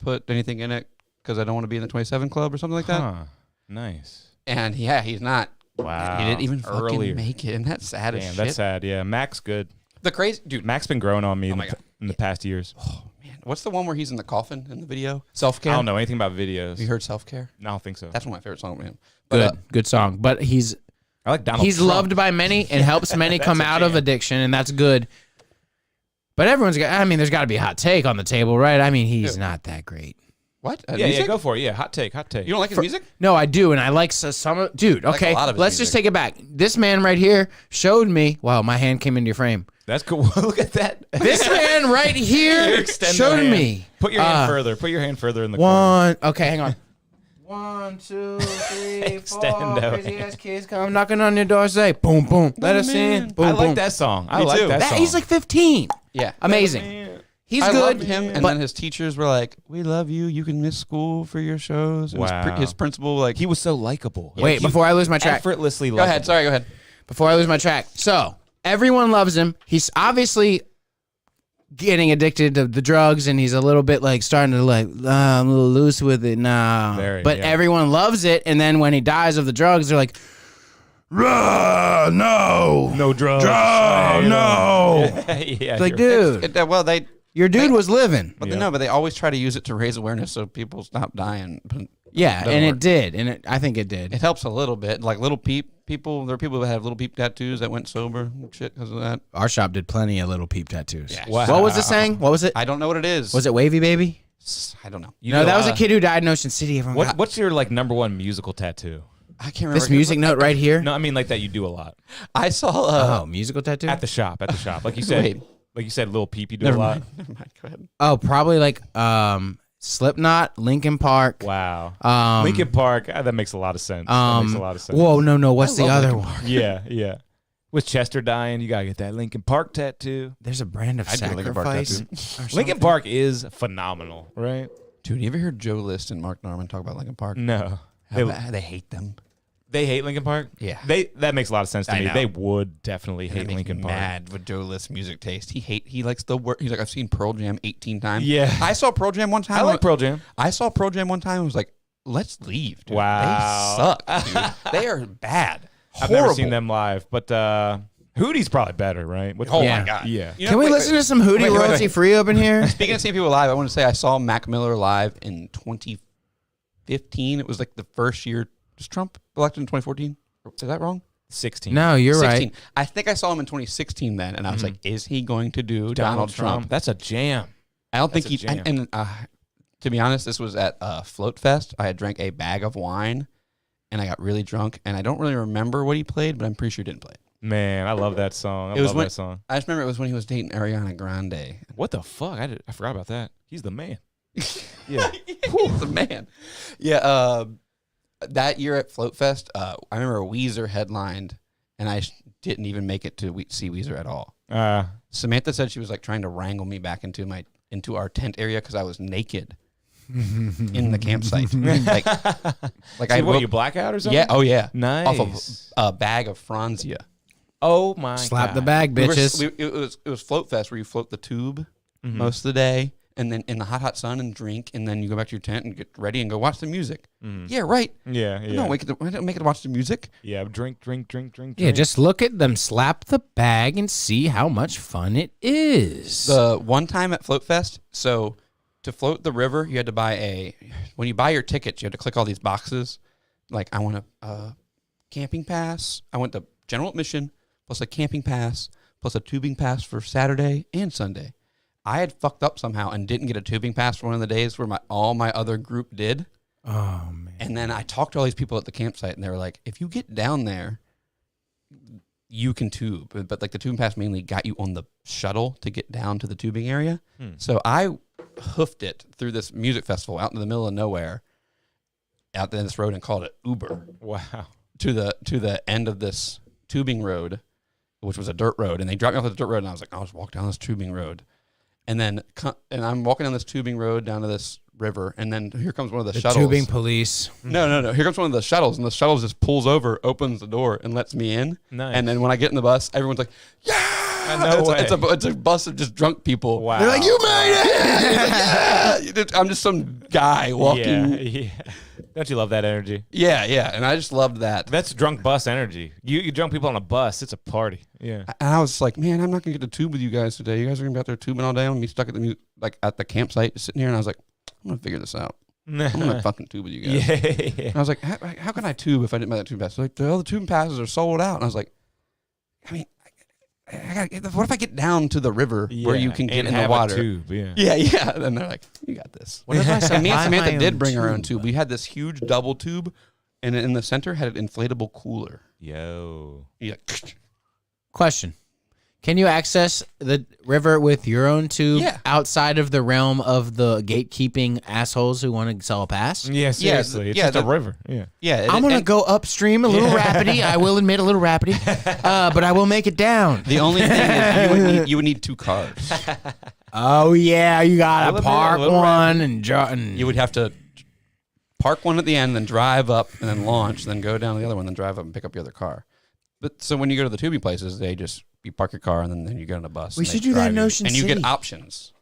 put anything in it because I don't want to be in the 27 Club," or something like that. Huh. Nice. And yeah, he's not Wow. He didn't even fucking Earlier. make it, and that's sad as Damn, shit. that's sad. Yeah, Mac's good. The crazy dude. Mac's been growing on me my God. in the past years. Oh man, what's the one where he's in the coffin in the video? Self care. I don't know anything about videos. You heard self care? I don't think so. That's one of my favorite songs from him. But, Good song. But he's I like Donald he's Trump. loved by many and helps many come That's a out of jam. addiction, and that's good. But everyone's got. I mean, there's got to be a hot take on the table, right? I mean, he's not that great. what? Yeah, go for it. Yeah, hot take. You don't like his music? No, I do, and I like some of. Dude, like okay, a lot of his let's just music. take it back. This man right here showed me. Wow, my hand came into your frame. That's cool. Look at that. This man right here Extend the showed hand. me. Put your hand further. Put your hand further in the corner. One. Okay, hang on. 1, 2, 3, 4. Extend out. Crazy ass kids come knocking on your door. Say boom, boom. Let us in. Boom, I boom. like that song. I Me like too. that song. He's like 15. Yeah. Amazing. He's I good. loved him, and but then his teachers were like, "We love you. You can miss school for your shows." And Wow. his principal like, He was so likable. wait, before I lose my track. Effortlessly "Go ahead, sorry, go ahead." Before I lose my track. So everyone loves him. He's obviously getting addicted to the drugs, and he's a little bit like starting to like, I'm a little loose with it now. Very, But yeah. everyone loves it, and then when he dies of the drugs, they're like, no, No drugs. no. yeah. It's like, you're- dude, Well, they, your dude was living. but Yeah. no, but they always try to use it to raise awareness so people stop dying. But Yeah, doesn't and work. it did, and I think it did. it helps a little bit. Like little people, there are people that have little peep tattoos that went sober and shit because of that. Our shop did plenty of little peep tattoos. Yeah. Wow. What was the saying? What was it? I don't know what it is. Was it Wavy Baby? I don't know. You No, know, that was a kid who died in Ocean City. Everyone got What's your like number one musical tattoo? I can't remember this music note right here. No, I mean like that you do a lot I saw. Oh, musical tattoo. at the shop. Like you said. Wait. Like you said, Lil Peep, you do Never a lot. mind. Never mind. Go ahead. Oh, probably like Slipknot, Linkin Park. Wow. Linkin Park. That makes a lot of sense. That makes a lot of sense. Whoa, no. What's the love other Linkin one? Yeah, yeah. With Chester dying, you gotta get that Linkin Park tattoo. There's a brand of I do a Linkin Park sacrifice. tattoo. or something. Linkin Park is phenomenal, right? Dude, you ever heard Joe List and Mark Norman talk about Linkin Park? No. How bad they hate them. They hate Linkin Park? Yeah. That makes a lot of sense to I me. know. They would definitely It hate makes Linkin me Park. mad with Joe List's music taste. He likes the word. He's like, I've seen Pearl Jam 18 times. Yeah. I saw Pearl Jam one time. I like Pearl Jam. I saw Pearl Jam one time and was like, let's leave. Dude. Wow. They suck, dude. They are bad. I've Horrible. never seen them live, but Hootie's probably better, right? What's Oh Yeah. my god. Yeah. You know, Can we wait, listen wait. to some Hootie Wait, wait, wait. royalty free up in here? Speaking of seeing people live, I want to say I saw Mac Miller live in 2015. It was like the first year. Was Trump elected in 2014? Is that wrong? 16? No, you're 16. right. I think I saw him in 2016 then, and I was like, is he going to do Donald Trump? That's a jam. I don't think That's he. a jam. And to be honest, this was at Float Fest. I had drank a bag of wine, and I got really drunk, and I don't really remember what he played, but I'm pretty sure he didn't play it. Man, I love that song. I It was love when- that song. I just remember it was when he was dating Ariana Grande. What the fuck? I forgot about that. He's the man. Yeah. He's the man. Yeah. That year at Float Fest, I remember Weezer headlined, and I didn't even make it to see Weezer at all. Samantha said she was like trying to wrangle me back into our tent area because I was naked in the campsite. like I What, woke- you blackout or something? yeah, oh yeah, Nice. off of a bag of Franzia. Oh my Slap God. the bag, We were- bitches. it was Float Fest where you float the tube most of the day, and then in the hot sun and drink, and then you go back to your tent and get ready and go watch the music. Yeah, right. Yeah, yeah. No, I don't make it to watch the music. Yeah, drink. Yeah, just look at them slap the bag and see how much fun it is. The one time at Float Fest, so to float the river, you had to buy when you buy your tickets, you had to click all these boxes. Like, I want a camping pass. I want the general admission plus a camping pass plus a tubing pass for Saturday and Sunday. I had fucked up somehow and didn't get a tubing pass for one of the days where all my other group did. Oh man. And then I talked to all these people at the campsite, and they were like, if you get down there, you can tube. But like the tubing pass mainly got you on the shuttle to get down to the tubing area. So I hoofed it through this music festival out in the middle of nowhere, out there this road, and called it Uber Wow. to the end of this tubing road, which was a dirt road. And they dropped me off at the dirt road, and I was like, I'll just walk down this tubing road. And then I'm walking down this tubing road down to this river, and then here comes one of the The shuttles. tubing police. No. Here comes one of the shuttles, and the shuttle just pulls over, opens the door, and lets me in. Nice. And then when I get in the bus, everyone's like, "Yeah!" No way. It's a bus of just drunk people. Wow. They're like, "You made it!" It's like, yeah! I'm just some guy walking. Yeah. Don't you love that energy? Yeah, and I just loved that. That's drunk bus energy. You drunk people on a bus. It's a party. Yeah. And I was like, man, I'm not gonna get to tube with you guys today. You guys are gonna be out there tubing all day. I'm gonna be stuck at the campsite, just sitting here. And I was like, I'm gonna figure this out. I'm gonna fucking tube with you guys. Yeah. And I was like, how can I tube if I didn't buy that tube pass? Like, all the tubing passes are sold out. And I was like, I mean, what if I get down to the river where you can get and in the have water? A tube, yeah. Yeah. And they're like, you got this. What if I And me and supply Samantha my did own bring our own tube? tube. We had this huge double tube, and in the center had an inflatable cooler. Yo. Yeah. Question. Can you access the river with your own tube Yeah. outside of the realm of the gatekeeping assholes who want to sell a pass? Yeah, seriously. It's just a river. Yeah. Yeah. I'm going to go upstream a little rapidy. I will admit a little rapidy, but I will make it down. The only thing is you would need 2 cars. Oh, yeah. You got to Little bit, park little one and You would have to park one at the end, then drive up, and then launch, then go down to the other one, then drive up and pick up your other car. But so when you go to the tubing places, you park your car, and then you get on a bus. We and they should do that drive in you. Ocean And you City. get options.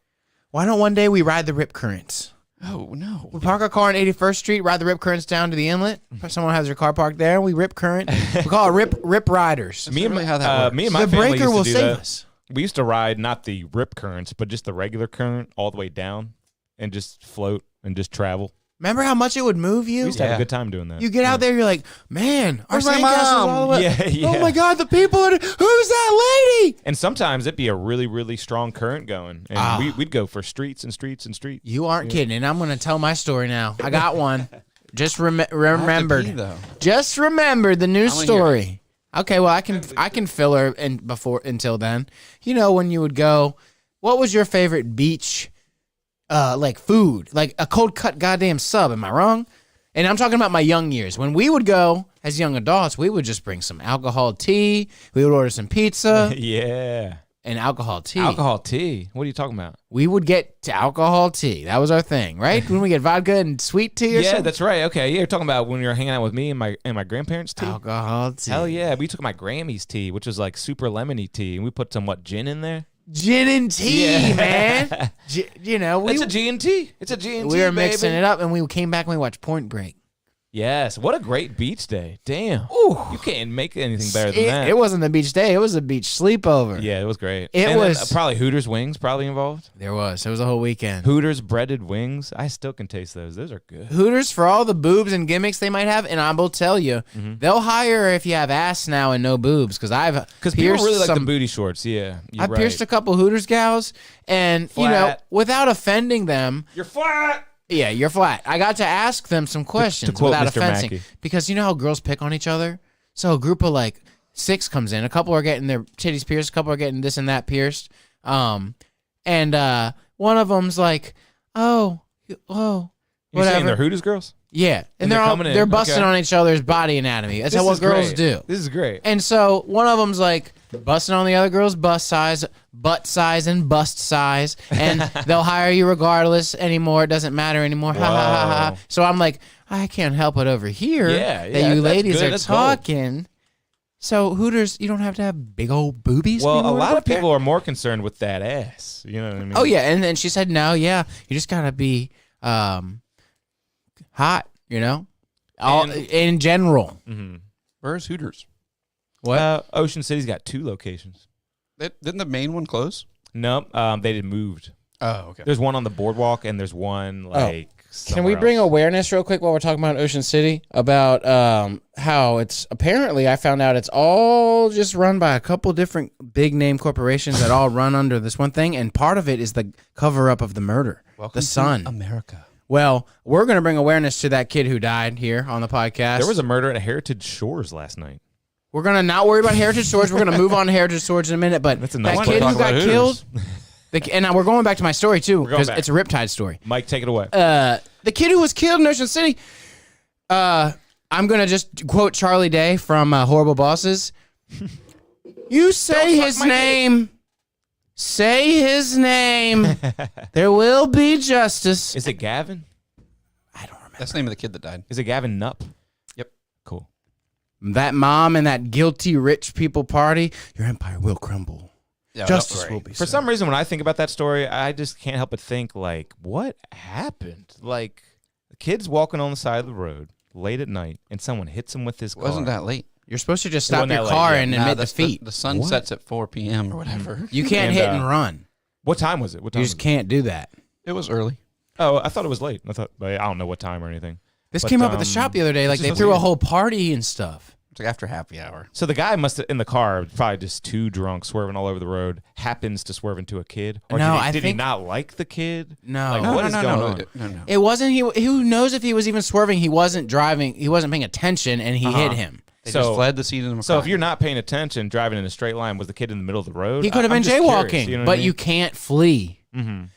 Why don't one day we ride the Rip Currents? Oh, no. We park our car on 81st Street, ride the Rip Currents down to the inlet. Someone has their car parked there, and we Rip Current. We call it Rip Riders. That's really how that works. Me and my The family breaker used to will do save that. us. We used to ride not the rip currents, but just the regular current all the way down and just float and just travel. Remember how much it would move We you? used to have a good time doing that. You get out there, you're like, man, our Where's my sandcastle's mom? all the way. Yeah. Oh my God, the people are. Who's that lady? And sometimes it'd be a really, really strong current going, and we'd go for streets and streets and streets. You aren't kidding, and I'm gonna tell my story now. I got one. Just remembered. pee, though. Just remembered the news I wanna story. Okay, well I can fill her until then. You know when you would go. What was your favorite beach? Like food, like a cold cut goddamn sub. Am I wrong? And I'm talking about my young years. When we would go as young adults, we would just bring some alcohol tea. We would order some pizza Yeah. and alcohol tea. Alcohol tea. What are you talking about? We would get to alcohol tea. That was our thing, right? When we get vodka and sweet tea or Yeah, something. that's right. Okay, yeah, you're talking about when you were hanging out with me and my grandparents' tea. Alcohol tea. Hell yeah, we took my Grammy's tea, which was like super lemony tea, and we put some gin in there. Gin and tea, Yeah. man. You know, It's a G&T. It's a G&T, we were mixing baby. it up, and we came back and we watched Point Break. Yes, what a great beach day. Damn. Ooh. You can't make anything better than that. It wasn't the beach day. It was a beach sleepover. Yeah, it was great. It And then, was- probably Hooters wings probably involved. There was. It was a whole weekend. Hooters breaded wings. I still can taste those. Those are good. Hooters, for all the boobs and gimmicks they might have, and I will tell you, they'll hire if you have ass now and no boobs, because I've Because people pierced really like the some- booty shorts. Yeah, you're I right. pierced a couple Hooters gals, and you know, Flat. without offending them, You're flat. yeah, you're flat. I got to ask them some questions quote without Mr. offending, Mackey. because you know how girls pick on each other. So a group of like 6 comes in. A couple are getting their titties pierced. A couple are getting this and that pierced. And one of them's like, oh, You whatever. saying they're Hooters girls? Yeah, and they're they're all coming in, they're busting okay. on each other's body anatomy. That's what is girls great. do. This is great. And so one of them's like busting on the other girl's butt size, and bust size, and they'll hire you regardless anymore. It doesn't matter anymore. Ha ha ha ha. Whoa. So I'm like, I can't help it over here Yeah, that yeah, you that's ladies good. are That's gold. talking. So Hooters, you don't have to have big old boobies. Well, a anymore lot up of there? people are more concerned with that ass. You know what I mean? Oh yeah, and then she said, no, yeah, you just gotta be hot, you know, all And- in general. Mm-hmm. Where's Hooters? What? Ocean City's got 2 locations. Didn't the main one close? Nope, they did moved. Oh, okay. There's one on the boardwalk, and there's one like. Can we somewhere bring else. awareness real quick while we're talking about Ocean City about how it's apparently I found out it's all just run by a couple different big name corporations that all run under this one thing, and part of it is the cover up of the murder, Welcome the to Sun. America. Well, we're gonna bring awareness to that kid who died here on the podcast. There was a murder at Heritage Shores last night. We're gonna not worry about Heritage Swords. We're gonna move on to Heritage Swords in a minute, but That's a that nice kid way who to got talk about killed, and we're going back to my story too going because back. it's a Riptide story. Mike, take it away. The kid who was killed in Ocean City. I'm gonna just quote Charlie Day from Horrible Bosses. You say his name. Say his name. There will be justice. Is it Gavin? I don't remember. That's the name of the kid that died. Is it Gavin Nupp? Yep. Cool. That mom and that guilty rich people party. Your empire will crumble. Yeah, Justice that- will be For served. some reason, when I think about that story, I just can't help but think, like, what happened? Like, The kid's walking on the side of the road late at night, and someone hits him with his car. Wasn't that late? You're supposed to just It wasn't stop your that late, car yeah. and Nah, admit the defeat. The sun What? sets at 4 p.m. or whatever. You can't And, hit and run. What time was it? What time? You was just it? can't do that. It was early. Oh, I thought it was late. But I don't know what time or anything. This But, came up at the shop the other day. Like, this they is threw a weird. whole party and stuff. It's like after happy hour. So the guy must have, in the car, probably just too drunk, swerving all over the road, happens to swerve into a kid. Or No, did he I think- not like the kid? No. Like, No, what is going on? No. It wasn't he. Who knows if he was even swerving? He wasn't driving. He wasn't paying attention, and he hit him. They So- just fled the scene of the So if crime. you're not paying attention, driving in a straight line, was the kid in the middle of the road? He could have I'm been just jaywalking, curious, you know what but I mean? you can't flee.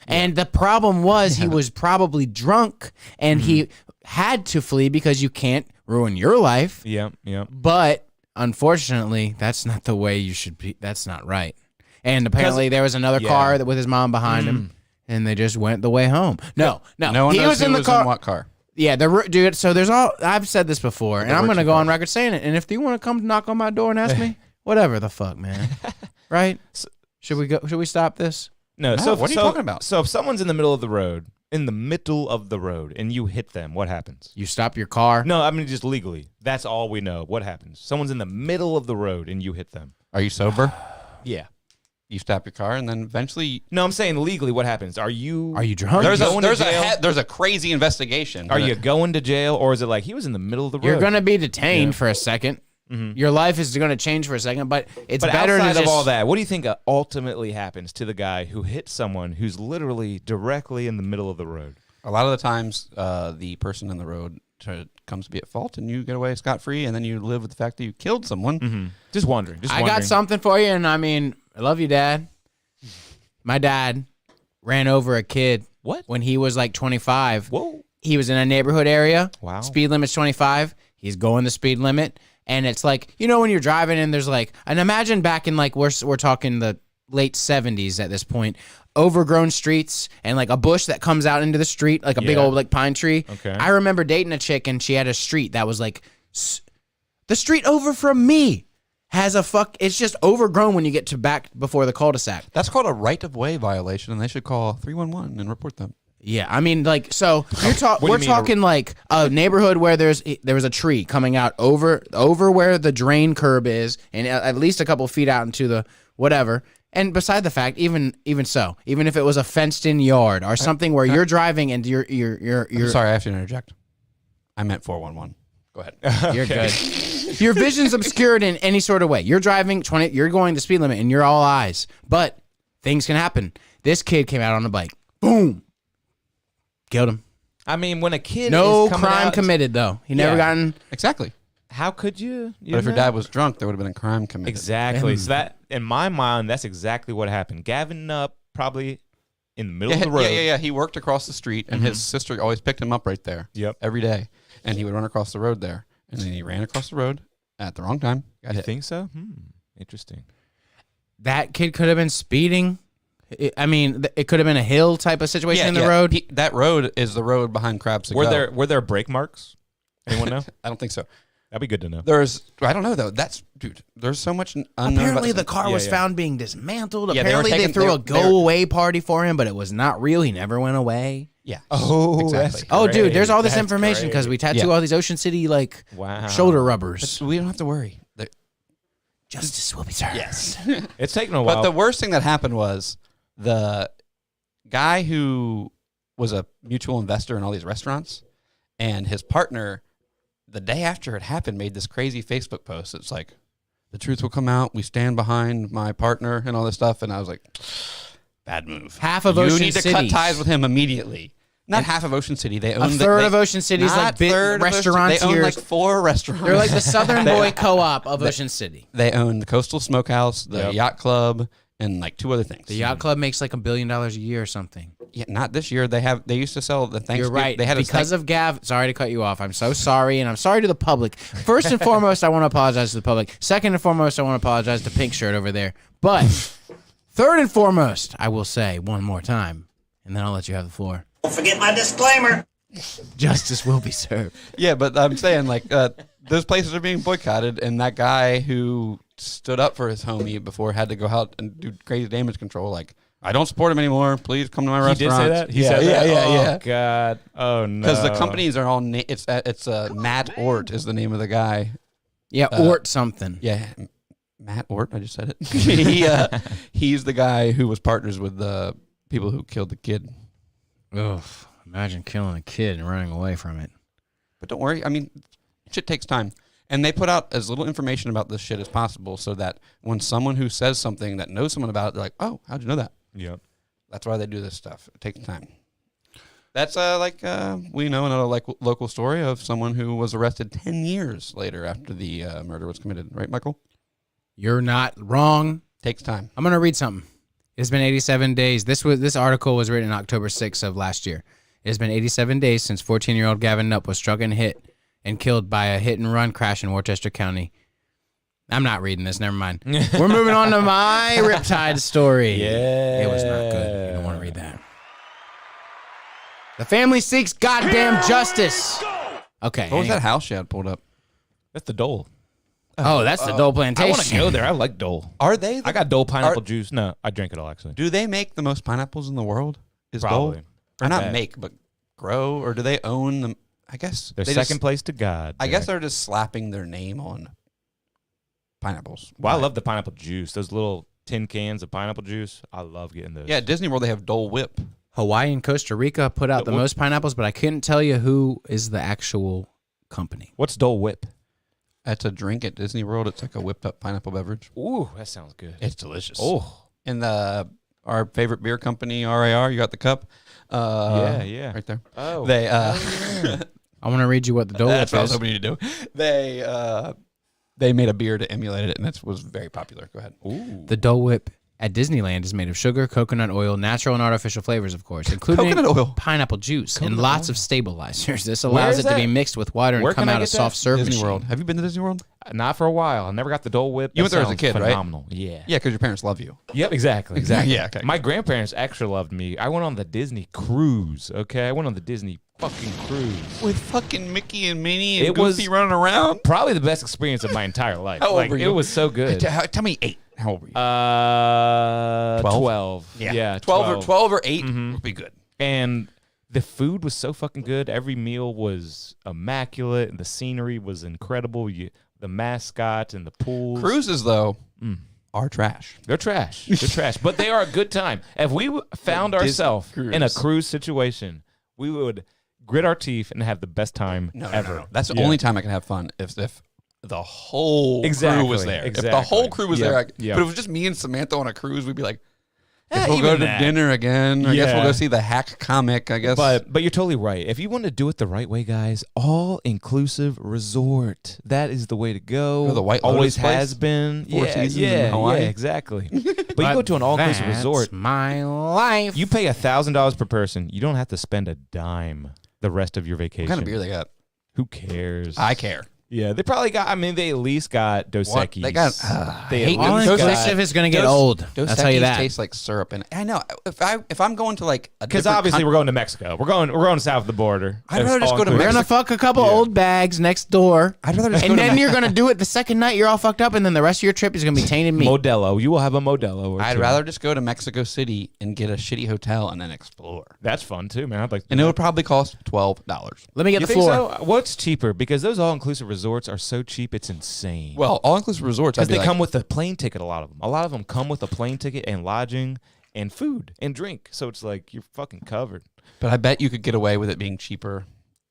And the problem was he was probably drunk, and he had to flee because you can't ruin your life. Yeah, yeah. But unfortunately, that's not the way you should be. That's not right. And apparently, there was another car that with his mom behind him, and they just went the way home. No, no one he knows was in who the car. what car. Yeah, dude. So there's all. I've said this before, and There I'm were gonna two go on cars. record saying it. And if you want to come knock on my door and ask me, whatever the fuck, man. Right? Should we go? Should we stop this? No, No, so what are you talking about? So if someone's in the middle of the road, and you hit them, what happens? You stop your car. No, I mean just legally. That's all we know. What happens? Someone's in the middle of the road and you hit them. Are you sober? Yeah. You stop your car and then eventually No, I'm saying legally. What happens? Are you drunk? there's going to jail? there's a crazy investigation. Are you going to jail, or is it like he was in the middle of the road? You're gonna be detained for a 2nd. Your life is going to change for a second, but it's But better outside to just, of all that, what do you think ultimately happens to the guy who hit someone who's literally directly in the middle of the road? A lot of the times, the person in the road comes to be at fault, and you get away scot free, and then you live with the fact that you killed someone. Just wondering. I got something for you, and I mean, I love you, Dad. My dad ran over a kid. What? When he was like 25. Whoa. He was in a neighborhood area. Wow. Speed limit's 25. He's going the speed limit. And it's like, you know, when you're driving and there's like, and imagine back in like, we're talking the late 70s at this point, overgrown streets and like a bush that comes out into the street, like a big Yeah. old like pine tree. Okay. I remember dating a chick and she had a street that was like, the street over from me has it's just overgrown when you get to back before the cul-de-sac. That's called a right-of-way violation, and they should call 311 and report them. Yeah, I mean, like, so do you we're mean, talking like a neighborhood where there was a tree coming out over where the drain curb is, and at least a couple feet out into the whatever. And beside the fact, even if it was a fenced-in yard or something where you're driving and you're I'm sorry, I have to interject. I meant 411. Go ahead. you're good. Your vision's obscured in any sort of way. You're driving 20, you're going the speed limit, and you're all eyes. But things can happen. This kid came out on a bike. Boom. Killed him. I mean, when a kid No is coming crime out, committed, though. He never Yeah. gotten... Exactly. How could you? But if your dad was drunk, there would have been a crime committed. Exactly. So that, in my mind, that's exactly what happened. Gavin up probably in the middle Yeah, of the road. yeah. He worked across the street, and his sister always picked him up right there. Yep. Every day, and he would run across the road there, and then he ran across the road at the wrong time. Got You hit. think so? Interesting. That kid could have been speeding. I mean, it could have been a hill type of situation in the road. That road is the road behind Crabs to Were Go. there brake marks? Anyone know? I don't think so. That'd be good to know. I don't know though. Dude. There's so much unknown. Apparently, about the car Yeah, was yeah. found being dismantled. Yeah, they were Apparently, they taking- threw they a were- they were- go-away party for him, but it was not real. He never went away. Yeah. Oh, Exactly. Oh, dude, there's all this That's information great. because we tattoo Yeah. all these Ocean City, like, Wow. shoulder rubbers. We don't have to worry. Justice will be served. Yes. It's taken a while. But the worst thing that happened was the guy who was a mutual investor in all these restaurants, and his partner, the day after it happened, made this crazy Facebook post. It's like, the truth will come out. We stand behind my partner and all this stuff. And I was like, bad move. Half of you Ocean need to cut Cities. cut ties with him immediately. Not half of Ocean City. They own A third of Ocean City's not like big third of Ocean- restaurants. They own like 4 restaurants. They're like the Southern Boy Co-op of Ocean City. They own the Coastal Smokehouse, the Yep. Yacht Club, and like 2 other things. The Yacht Club makes like $1 billion a year or something. Yeah, not this year. They used to sell the Thanksgiving. You're right. They had Because of Gav. Sorry to cut you off. I'm so sorry, and I'm sorry to the public. First and foremost, I want to apologize to the public. Second and foremost, I want to apologize to Pink Shirt over there. But third and foremost, I will say one more time, and then I'll let you have the floor. Don't forget my disclaimer. Justice will be served. Yeah, but I'm saying like those places are being boycotted, and that guy who stood up for his homie before had to go out and do crazy damage control. Like, I don't support him anymore. Please come to my He did restaurant. say that? He said that? Yeah. Oh, God. Oh, no. Because the companies are all, it's Matt Ort is the name of the guy. Yeah, Ort something. Yeah, Matt Ort, I just said it. He's the guy who was partners with the people who killed the kid. Ugh, imagine killing a kid and running away from it. But don't worry, I mean, shit takes time. And they put out as little information about this shit as possible so that when someone who says something that knows someone about it, they're like, oh, how'd you know that? Yep. That's why they do this stuff. It takes time. That's we know another local story of someone who was arrested 10 years later after the murder was committed. Right, Michael? You're not wrong. Takes time. I'm going to read something. It's been 87 days. This article was written October 6th of last year. It has been 87 days since 14-year-old Gavin Knupp was struck and hit and killed by a hit-and-run crash in Worcester County. I'm not reading this. Never mind. We're moving on to my Riptide story. Yeah. It was not good. You don't want to read that. The family seeks goddamn justice. Okay. What was hang that house you had pulled up? That's the Dole. on. Oh, that's the Dole I Plantation. want to go there. I like Dole. Are they? I got Dole pineapple juice. No, I drink it all, actually. Do they make the most pineapples in the world? Is Probably. Dole? Or not bet. make, but grow? Or do they own them? I guess. They're they second just- place to God. I guess Derek. they're just slapping their name on pineapples. Well, I love the pineapple juice. Those little tin cans of pineapple juice. I love getting those. Yeah, at Disney World they have Dole Whip. Hawaii and Costa Rica put out the What- most pineapples, but I couldn't tell you who is the actual company. What's Dole Whip? That's a drink at Disney World. It's like a whipped up pineapple beverage. Ooh, that sounds good. It's delicious. Oh, And our favorite beer company, RAR, you got the cup? yeah. Right there. Oh. They I want to read you what the Dole that's Whip what I was is. hoping you to do. They made a beer to emulate it, and that was very popular. Go ahead. Ooh. The Dole Whip at Disneyland is made of sugar, coconut oil, natural and artificial flavors, of course, including Coconut oil. pineapple juice and Coconut lots oil. of stabilizers. This Where allows is it to be that? mixed with water and Where come can I out a get that? soft serve Disney machine. World. Have you been to Disney World? Not for a while. I never got the Dole Whip. You went That there as a sounds kid, right? phenomenal. Yeah. Yeah, because your parents love you. Yep, exactly. Exactly. Yeah, okay. My grandparents actually loved me. I went on the Disney cruise, okay? I went on the Disney fucking cruise. With fucking Mickey and Minnie and It was- Goofy running around. Probably the best experience of my entire life. How old Like, were you? It was so good. Tell me 8. How old were you? 12. Yeah, 12 or 8 would be good. And the food was so fucking good. Every meal was immaculate, and the scenery was incredible. The mascot and the pools. Cruises, though, are trash. They're trash. They're trash. But they are a good time. If we found Disney ourselves cruise. in a cruise situation, we would grit our teeth and have the best time ever. That's the Yeah. only time I can have fun if the whole crew was there. If the whole Exactly. crew was Yep. there, Yep. but if it was just me and Samantha on a cruise, we'd be like, Eh, guess we'll go even to that. dinner again. I guess we'll Yeah. go see the hack comic, I guess. But you're totally right. If you want to do it the right way, guys, all inclusive resort. That is the way to go. Go to the White Lotus always place? has been. Four yeah, seasons in yeah, Hawaii? yeah, exactly. But you go to an all inclusive That's resort. my life. You pay $1,000 per person. You don't have to spend a dime the rest of your vacation. what kind of beer they got? Who cares? I care. Yeah, they probably got. I mean, they at least got Dos What? Equis. They got- They hate at All least Dos got- inclusive is going to get Dos- old. Dos I'll tell you Equis that. tastes like syrup, and I know if I'm going to like a Because different obviously coun- we're going to Mexico. We're going south of the border. I'd rather just go to We're All-inclusive. going to fuck a couple old bags next door. I'd rather just go And to then Me- you're going to do it the second night. You're all fucked up. And then the rest of your trip is going to be tainted meat. Modelo. You will have a Modelo. Or I'd two. rather just go to Mexico City and get a shitty hotel and then explore. That's fun too, man. I'd like. To And do it that. would probably cost $12. Let me get You the think floor. so? What's cheaper? Because those all-inclusive resorts are so cheap, it's insane. Well, all-inclusive resorts, I'd because be they like, come with a plane ticket. A lot of them. A lot of them come with a plane ticket and lodging and food and drink. So it's like you're fucking covered. but I bet you could get away with it being cheaper,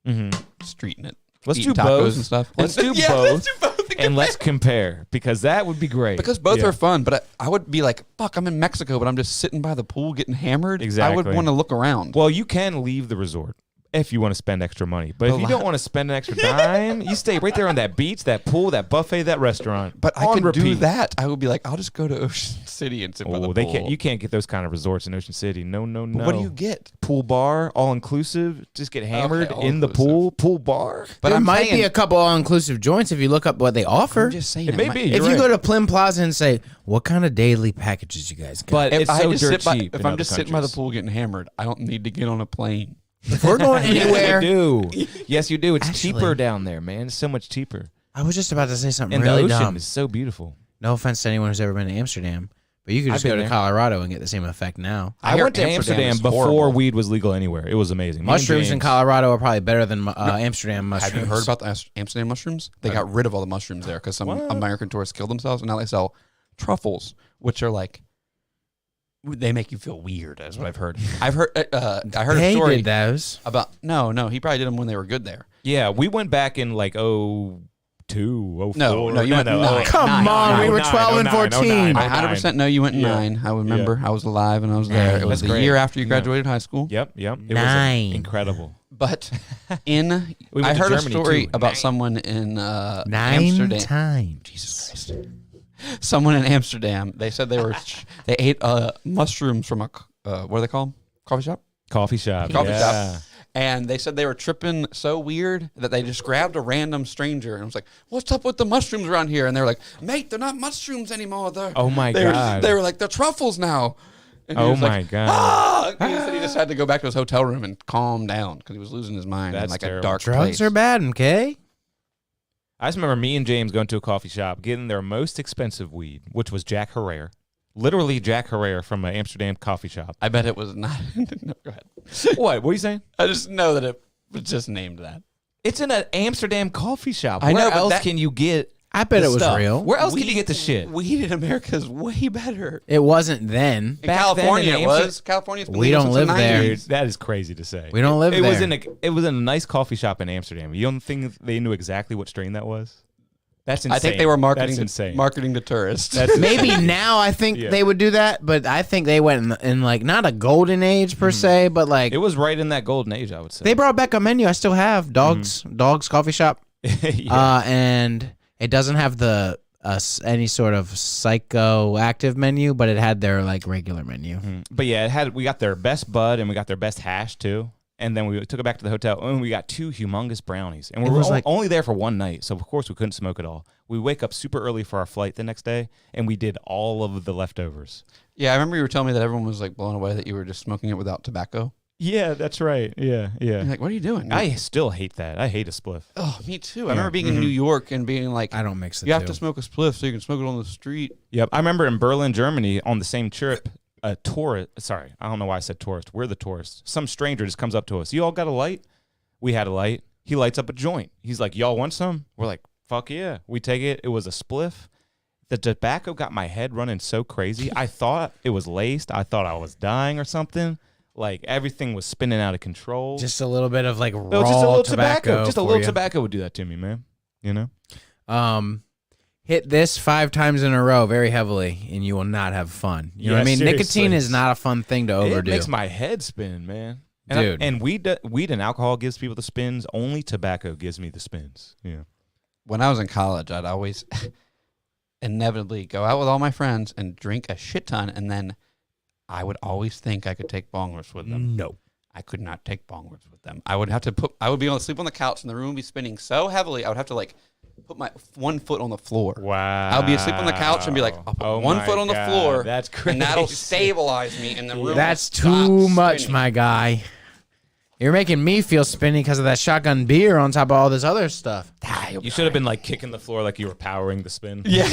streeting it. Let's eating do tacos both and stuff. Let's do Yeah, both. let's do both. And let's compare because that would be great. Because both Yeah. are fun, but I would be like, fuck, I'm in Mexico, but I'm just sitting by the pool getting hammered. I Exactly. would want to look around. Well, you can leave the resort if you want to spend extra money. But if you don't want to spend an extra dime, you stay right there on that beach, that pool, that buffet, that restaurant. But I on could do repeat. that. I would be like, I'll just go to Ocean City and sit by the Oh, pool. they can't. You can't get those kind of resorts in Ocean City. No, no, no. But what do you get? Pool bar, all inclusive. Just get hammered Okay, in the all-inclusive. pool bar. But there I'm might saying, be a couple all-inclusive joints if you look up what they offer. I'm just saying. It may might- be. If You're you right. go to Plim Plaza and say, what kind of daily packages you guys got? But If it's I so just dirt sit by, cheap. if in I'm other just sitting by the countries. pool getting hammered, I don't need to get on a plane. if we're going anywhere, Yes, you do. Yes, you do. It's Actually- cheaper down there, man. It's so much cheaper. I was just about to say something And really the ocean dumb. is so beautiful. No offense to anyone who's ever been to Amsterdam, But you could just I've go been to there. Colorado and get the same effect now. I hear went to Amsterdam is before horrible. weed was legal anywhere. It was amazing. Me and Mushrooms in James- Colorado are probably better than Amsterdam mushrooms. Have you heard about the Amsterdam mushrooms? They got rid of all the mushrooms there because some American tourists killed themselves, and now they sell truffles, which are like they make you feel weird. Is what I've heard. I heard They a story did those. about no, he probably did them when they were good there. Yeah, we went back in like 02, 04. No, you went nine. Come Nine. on, we were 12 and 14. I 100% know you went Yeah. 9. I remember. I was alive and I was there. It was That's the great. year after you Yeah. graduated high school. Yep. It 9. was incredible. But We went I to heard a Germany, story too. about 9. someone in 9 Amsterdam. times. Jesus Christ. Someone in Amsterdam. They said they ate mushrooms from what do they call them? Coffee shop. Coffee shop. Coffee yeah. shop. And they said they were tripping so weird that they just grabbed a random stranger and was like, "What's up with the mushrooms around here?" And they were like, "Mate, they're not mushrooms anymore. Oh my they God. They were like, they're truffles now." And he Oh was my like, God. "Ah!" He said he just had to go back to his hotel room and calm down because he was losing his mind in That's like terrible. a dark Drugs place. are bad, okay? I just remember me and James going to a coffee shop, getting their most expensive weed, which was Jack Herrera. Literally Jack Herrera from an Amsterdam coffee shop. I bet it was not. No, go ahead. What? What are you saying? I just know that it was just named that. It's in an Amsterdam coffee shop. I know, Where but else that- can you get I bet the it was stuff? real. Where else can you get the shit? Weed in America is way better. It wasn't then. In Back California, then in it was. California's been We legal don't since the live there. 90s. Dude, that is crazy to say. We don't live it Was there. it was in a nice coffee shop in Amsterdam. You don't think they knew exactly what strain that was? That's insane. I think they were That's insane. marketing to tourists. That's Maybe now I think Yeah. they would do that, but I think they went in like not a golden age per se, but like It was right in that golden age, I would say. they brought back a menu I still have. Dogs coffee shop. Yeah. And it doesn't have the any sort of psychoactive menu, but it had their like regular menu. But yeah, we got their best bud and we got their best hash too. And then we took it back to the hotel and we got 2 humongous brownies. And we It were was like- only there for one night, so of course we couldn't smoke it all. We wake up super early for our flight the next day and we did all of the leftovers. Yeah, I remember you were telling me that everyone was like blown away that you were just smoking it without tobacco. Yeah, that's right. Yeah. You're like, what are you doing? I still hate that. I hate a spliff. Oh, me too. I remember being in New York and being like, I don't mix the you two. have to smoke a spliff so you can smoke it on the street. Yep. I remember in Berlin, Germany, on the same trip, a tourist, sorry, I don't know why I said tourist. We're the tourists. Some stranger just comes up to us. You all got a light? We had a light. He lights up a joint. He's like, y'all want some? We're like, fuck yeah. We take it. It was a spliff. The tobacco got my head running so crazy. I thought it was laced. I thought I was dying or something. Like everything was spinning out of control. Just a little bit of like raw No, just a little tobacco. Just a for little you. tobacco would do that to me, man. You know? Hit this 5 times in a row very heavily, and you will not have fun. You know what I Yeah, mean? seriously. Nicotine is not a fun thing to overdo. It makes my head spin, man. And Dude. and weed and alcohol gives people the spins. Only tobacco gives me the spins. Yeah. When I was in college, I'd always inevitably go out with all my friends and drink a shit ton, and then I would always think I could take bong rips with them. No. I could not take bong rips with them. I would have to I would be able to sleep on the couch, and the room would be spinning so heavily, I would have to like put my one foot on the floor. Wow. I'll be asleep on the couch and be like, I'll put one foot on the floor. That's crazy. And that'll stabilize me, and the room That's will stop too much, spinning. my guy. You're making me feel spinny because of that shotgun beer on top of all this other stuff. You should have been like kicking the floor like you were powering the spin. Yeah.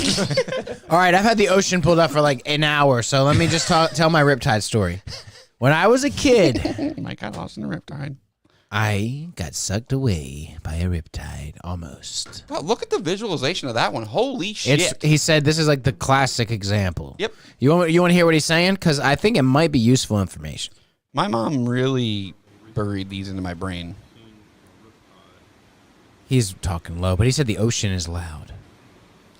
All right, I've had the ocean pulled up for like an hour, so let me just tell my Riptide story. When I was a kid, Mike got lost in a riptide. I got sucked away by a Riptide almost. Wow, look at the visualization of that one. Holy shit. He said this is like the classic example. Yep. You want to hear what he's saying? Because I think it might be useful information. My mom really buried these into my brain. He's talking low, but he said the ocean is loud.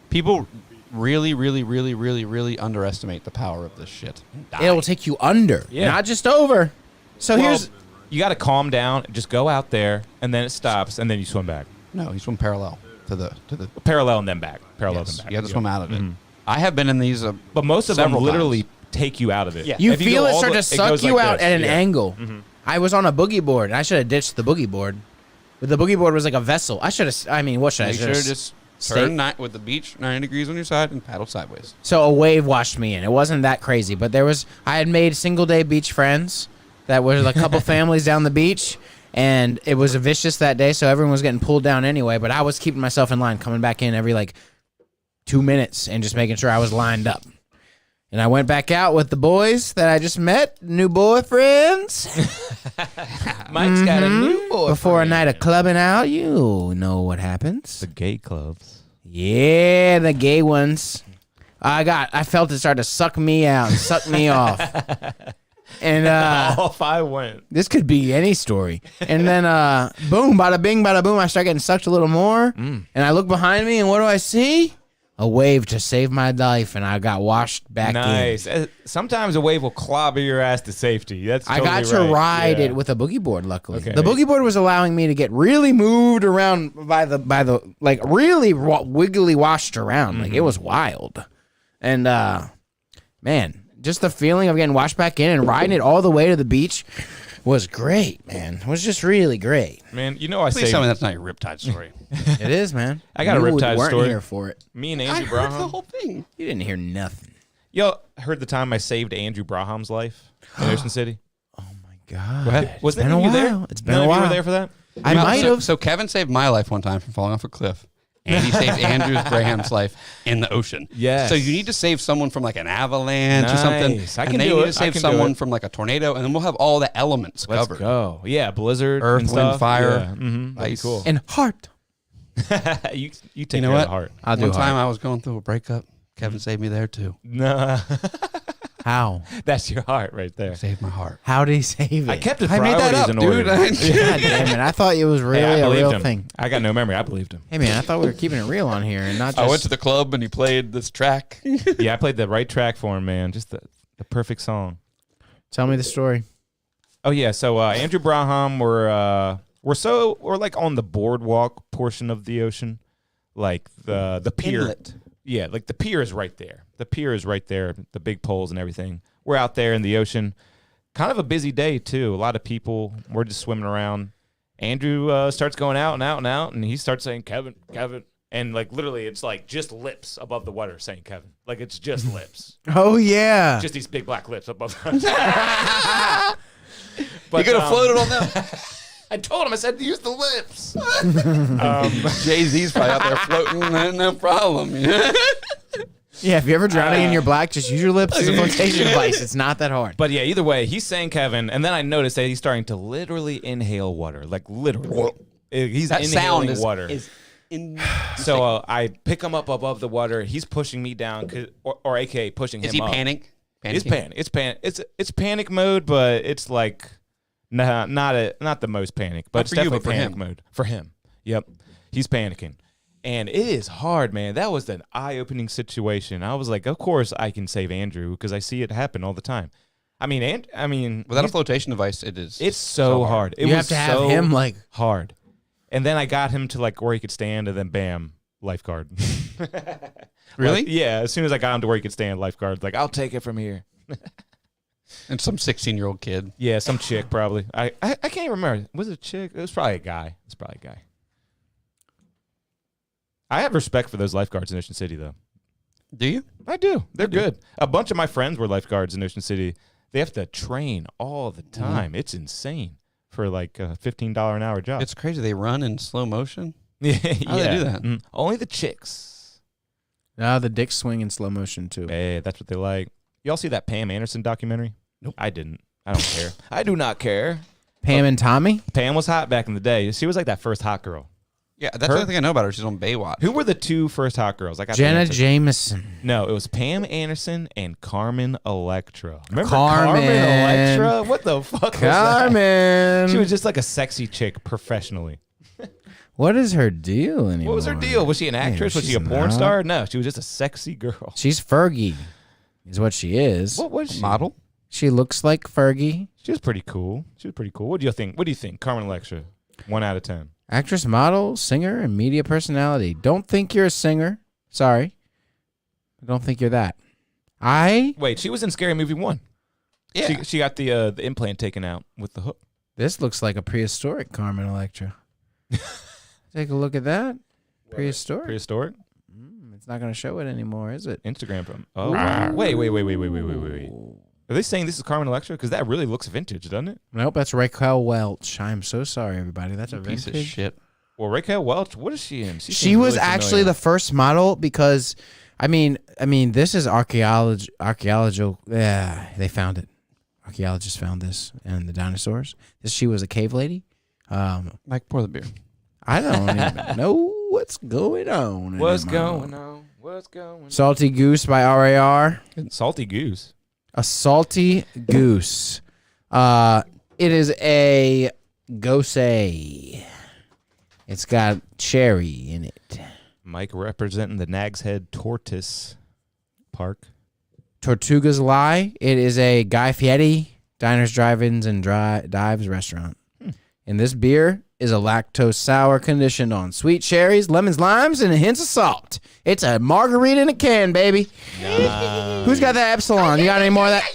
People really, really, really, really, really underestimate the power of this shit. It will take you under, Yeah. not just over. So Well, here's you got to calm down. Just go out there, and then it stops, and then you swim back. No, you swim parallel to the Parallel and then back. Parallel yes, then back. you have to swim out of it. I have been in these. But most of them Several literally times. take you out of it. Yeah. you If feel go it all start the- to suck goes you like out this. at an Yeah. angle. I was on a boogie board. I should have ditched the boogie board. But the boogie board was like a vessel. I should have. I mean, what should I Make should sure have to just stay- turn with the beach 90 degrees on your side and paddle sideways. So a wave washed me in. It wasn't that crazy, but I had made single day beach friends that were a couple families down the beach, and it was vicious that day, so everyone was getting pulled down anyway, but I was keeping myself in line, coming back in every 2 minutes and just making sure I was lined up. And I went back out with the boys that I just met, new boyfriends. Mike's got a new boy. Before a night of clubbing out, you know what happens. The gay clubs. Yeah, the gay ones. I felt it start to suck me out and suck me off. And Off I went. this could be any story. And then boom, bada bing, bada boom, I start getting sucked a little more. And I look behind me and what do I see? A wave to save my life, and I got washed back in. Nice. Sometimes a wave will clobber your ass to safety. That's I totally got to right. ride Yeah. it with a boogie board. Luckily, Okay. the boogie board was allowing me to get really moved around by the like really wiggly washed around. Like it was wild, and man, just the feeling of getting washed back in and riding it all the way to the beach was great. Man, it was just really great. Man, you know I Please say tell me that's not your Riptide story. It is, man. I got a You Riptide weren't story. here for it. me and I Andrew heard the Braham. whole thing. You didn't hear nothing. Yo, heard the time I saved Andrew Braham's life in Ocean City? Oh my god, ahead. Wasn't been any a of you while. there? It's been None a of while. you were there for that? I Well, might so- have. So Kevin saved my life one time from falling off a cliff. And he saved Andrew Graham's life in the ocean. Yes. So you need to save someone from like an avalanche or something. Nice. I and can they do need it. to I save can do someone it. from like a tornado, and then we'll have all the elements Let's covered. go. Yeah, blizzard, Earth, and wind, stuff. fire, Yeah. Mm-hmm. That'd be ice. cool. And heart. you take You care know of what? the heart. I'll do One time heart. I was going through a breakup. Kevin saved me there too. Nah, How? that's your heart right there. Saved my heart. How did he save it? I kept his I made priorities that up, in dude. order. God damn it! I thought it was really Hey, I a believed real him. thing. I got no memory. I believed him. Hey man, I thought we were keeping it real on here and not just. I went to the club and he played this track. Yeah, I played the right track for him, man. Just the perfect song. Tell me the story. Oh yeah, so Andrew Braham, we're like on the boardwalk portion of the ocean, like the pier. Inlet. Yeah, like the pier is right there. The pier is right there. The big poles and everything. We're out there in the ocean. Kind of a busy day too. A lot of people. We're just swimming around. Andrew starts going out and out and out, and he starts saying Kevin, Kevin, and like literally, it's like just lips above the water saying Kevin. Like it's just lips, Oh yeah. just these big black lips above. You But, could have floated on them. I told him. I said use the lips. Jay-Z's probably out there floating, no problem. Yeah. If you're ever drowning in your black, just use your lips as a flotation device. It's not that hard. But yeah, either way, he's saying Kevin, and then I noticed that he's starting to literally inhale water, like literally. He's That inhaling sound water. is in. So I pick him up above the water. He's pushing me down, or AKA pushing Is him he up. panic? It's panic. It's panic mode, but it's like not the most panic, but Not it's for you, definitely but for panic him. mode for him. Yep, he's panicking, and it is hard, man. That was an eye-opening situation. I was like, of course I can save Andrew because I see it happen all the time. I mean, Without a he's- flotation device, it is. it's so hard. It you was have to have so him like. hard, and then I got him to like where he could stand, and then bam, lifeguard. Really? Like, yeah. As soon as I got him to where he could stand, lifeguard like, I'll take it from here. And some 16-year-old kid. Yeah, some chick probably. I can't even remember. Was it a chick? It was probably a guy. It's probably a guy. I have respect for those lifeguards in Ocean City, though. Do you? I do. They're good. A bunch of my friends were lifeguards in Ocean City. They have to train all the time. It's insane for like a $15 an hour job. It's crazy. They run in slow motion. yeah. How do they do that? Only the chicks. The dick swing in slow motion too. Hey, that's what they like. Y'all see that Pam Anderson documentary? Nope. I didn't. I don't care. I do not care. Pam and Tommy. Pam was hot back in the day. She was like that first hot girl. Yeah, that's Her? the only thing I know about her. She's on Baywatch. Who were the two first hot girls? I got the Jenna answer. Jameson. No, it was Pam Anderson and Carmen Electra. Remember Carmen. Electra? What the fuck was that? Carmen. She was just like a sexy chick professionally. What is her deal anymore? What was her deal? Was she an actress? Was she a she's porn not. star? No, she was just a sexy girl. She's Fergie, is what she is. What was she? Model? She looks like Fergie. She was pretty cool. What do you think? What do you think? Carmen Electra, 1 out of 10. Actress, model, singer, and media personality. Don't think you're a singer. Sorry. I don't think you're that. Wait, she was in Scary Movie 1. Yeah. She got the implant taken out with the hook. This looks like a prehistoric Carmen Electra. Take a look at that. Prehistoric. Prehistoric? It's not going to show it anymore, is it? Instagram from. Oh, wow. Wait. Are they saying this is Carmen Electra? Because that really looks vintage, doesn't it? Nope, that's Raquel Welch. I'm so sorry, everybody. That's a Piece of vintage. shit. Well, Raquel Welch, what is she in? She was actually the first model because, I mean, this is archaeological. Yeah, they found it. Archaeologists found this and the dinosaurs. She was a cave lady. Mike, pour the beer. I don't even know what's going on. What's anymore. going on? What's going on? Salty Goose by RAR. Salty Goose. A salty goose. It is a Gose. It's got cherry in it. Mike representing the Nag's Head Tortoise Park. Tortuga's Lie. It is a Guy Fieri diners, drive-ins, and dives restaurant. And this beer is a lactose sour conditioned on sweet cherries, lemons, limes, and hints of salt. It's a margarita in a can, baby. Nice. Who's got that Epsilon? You got any more of that?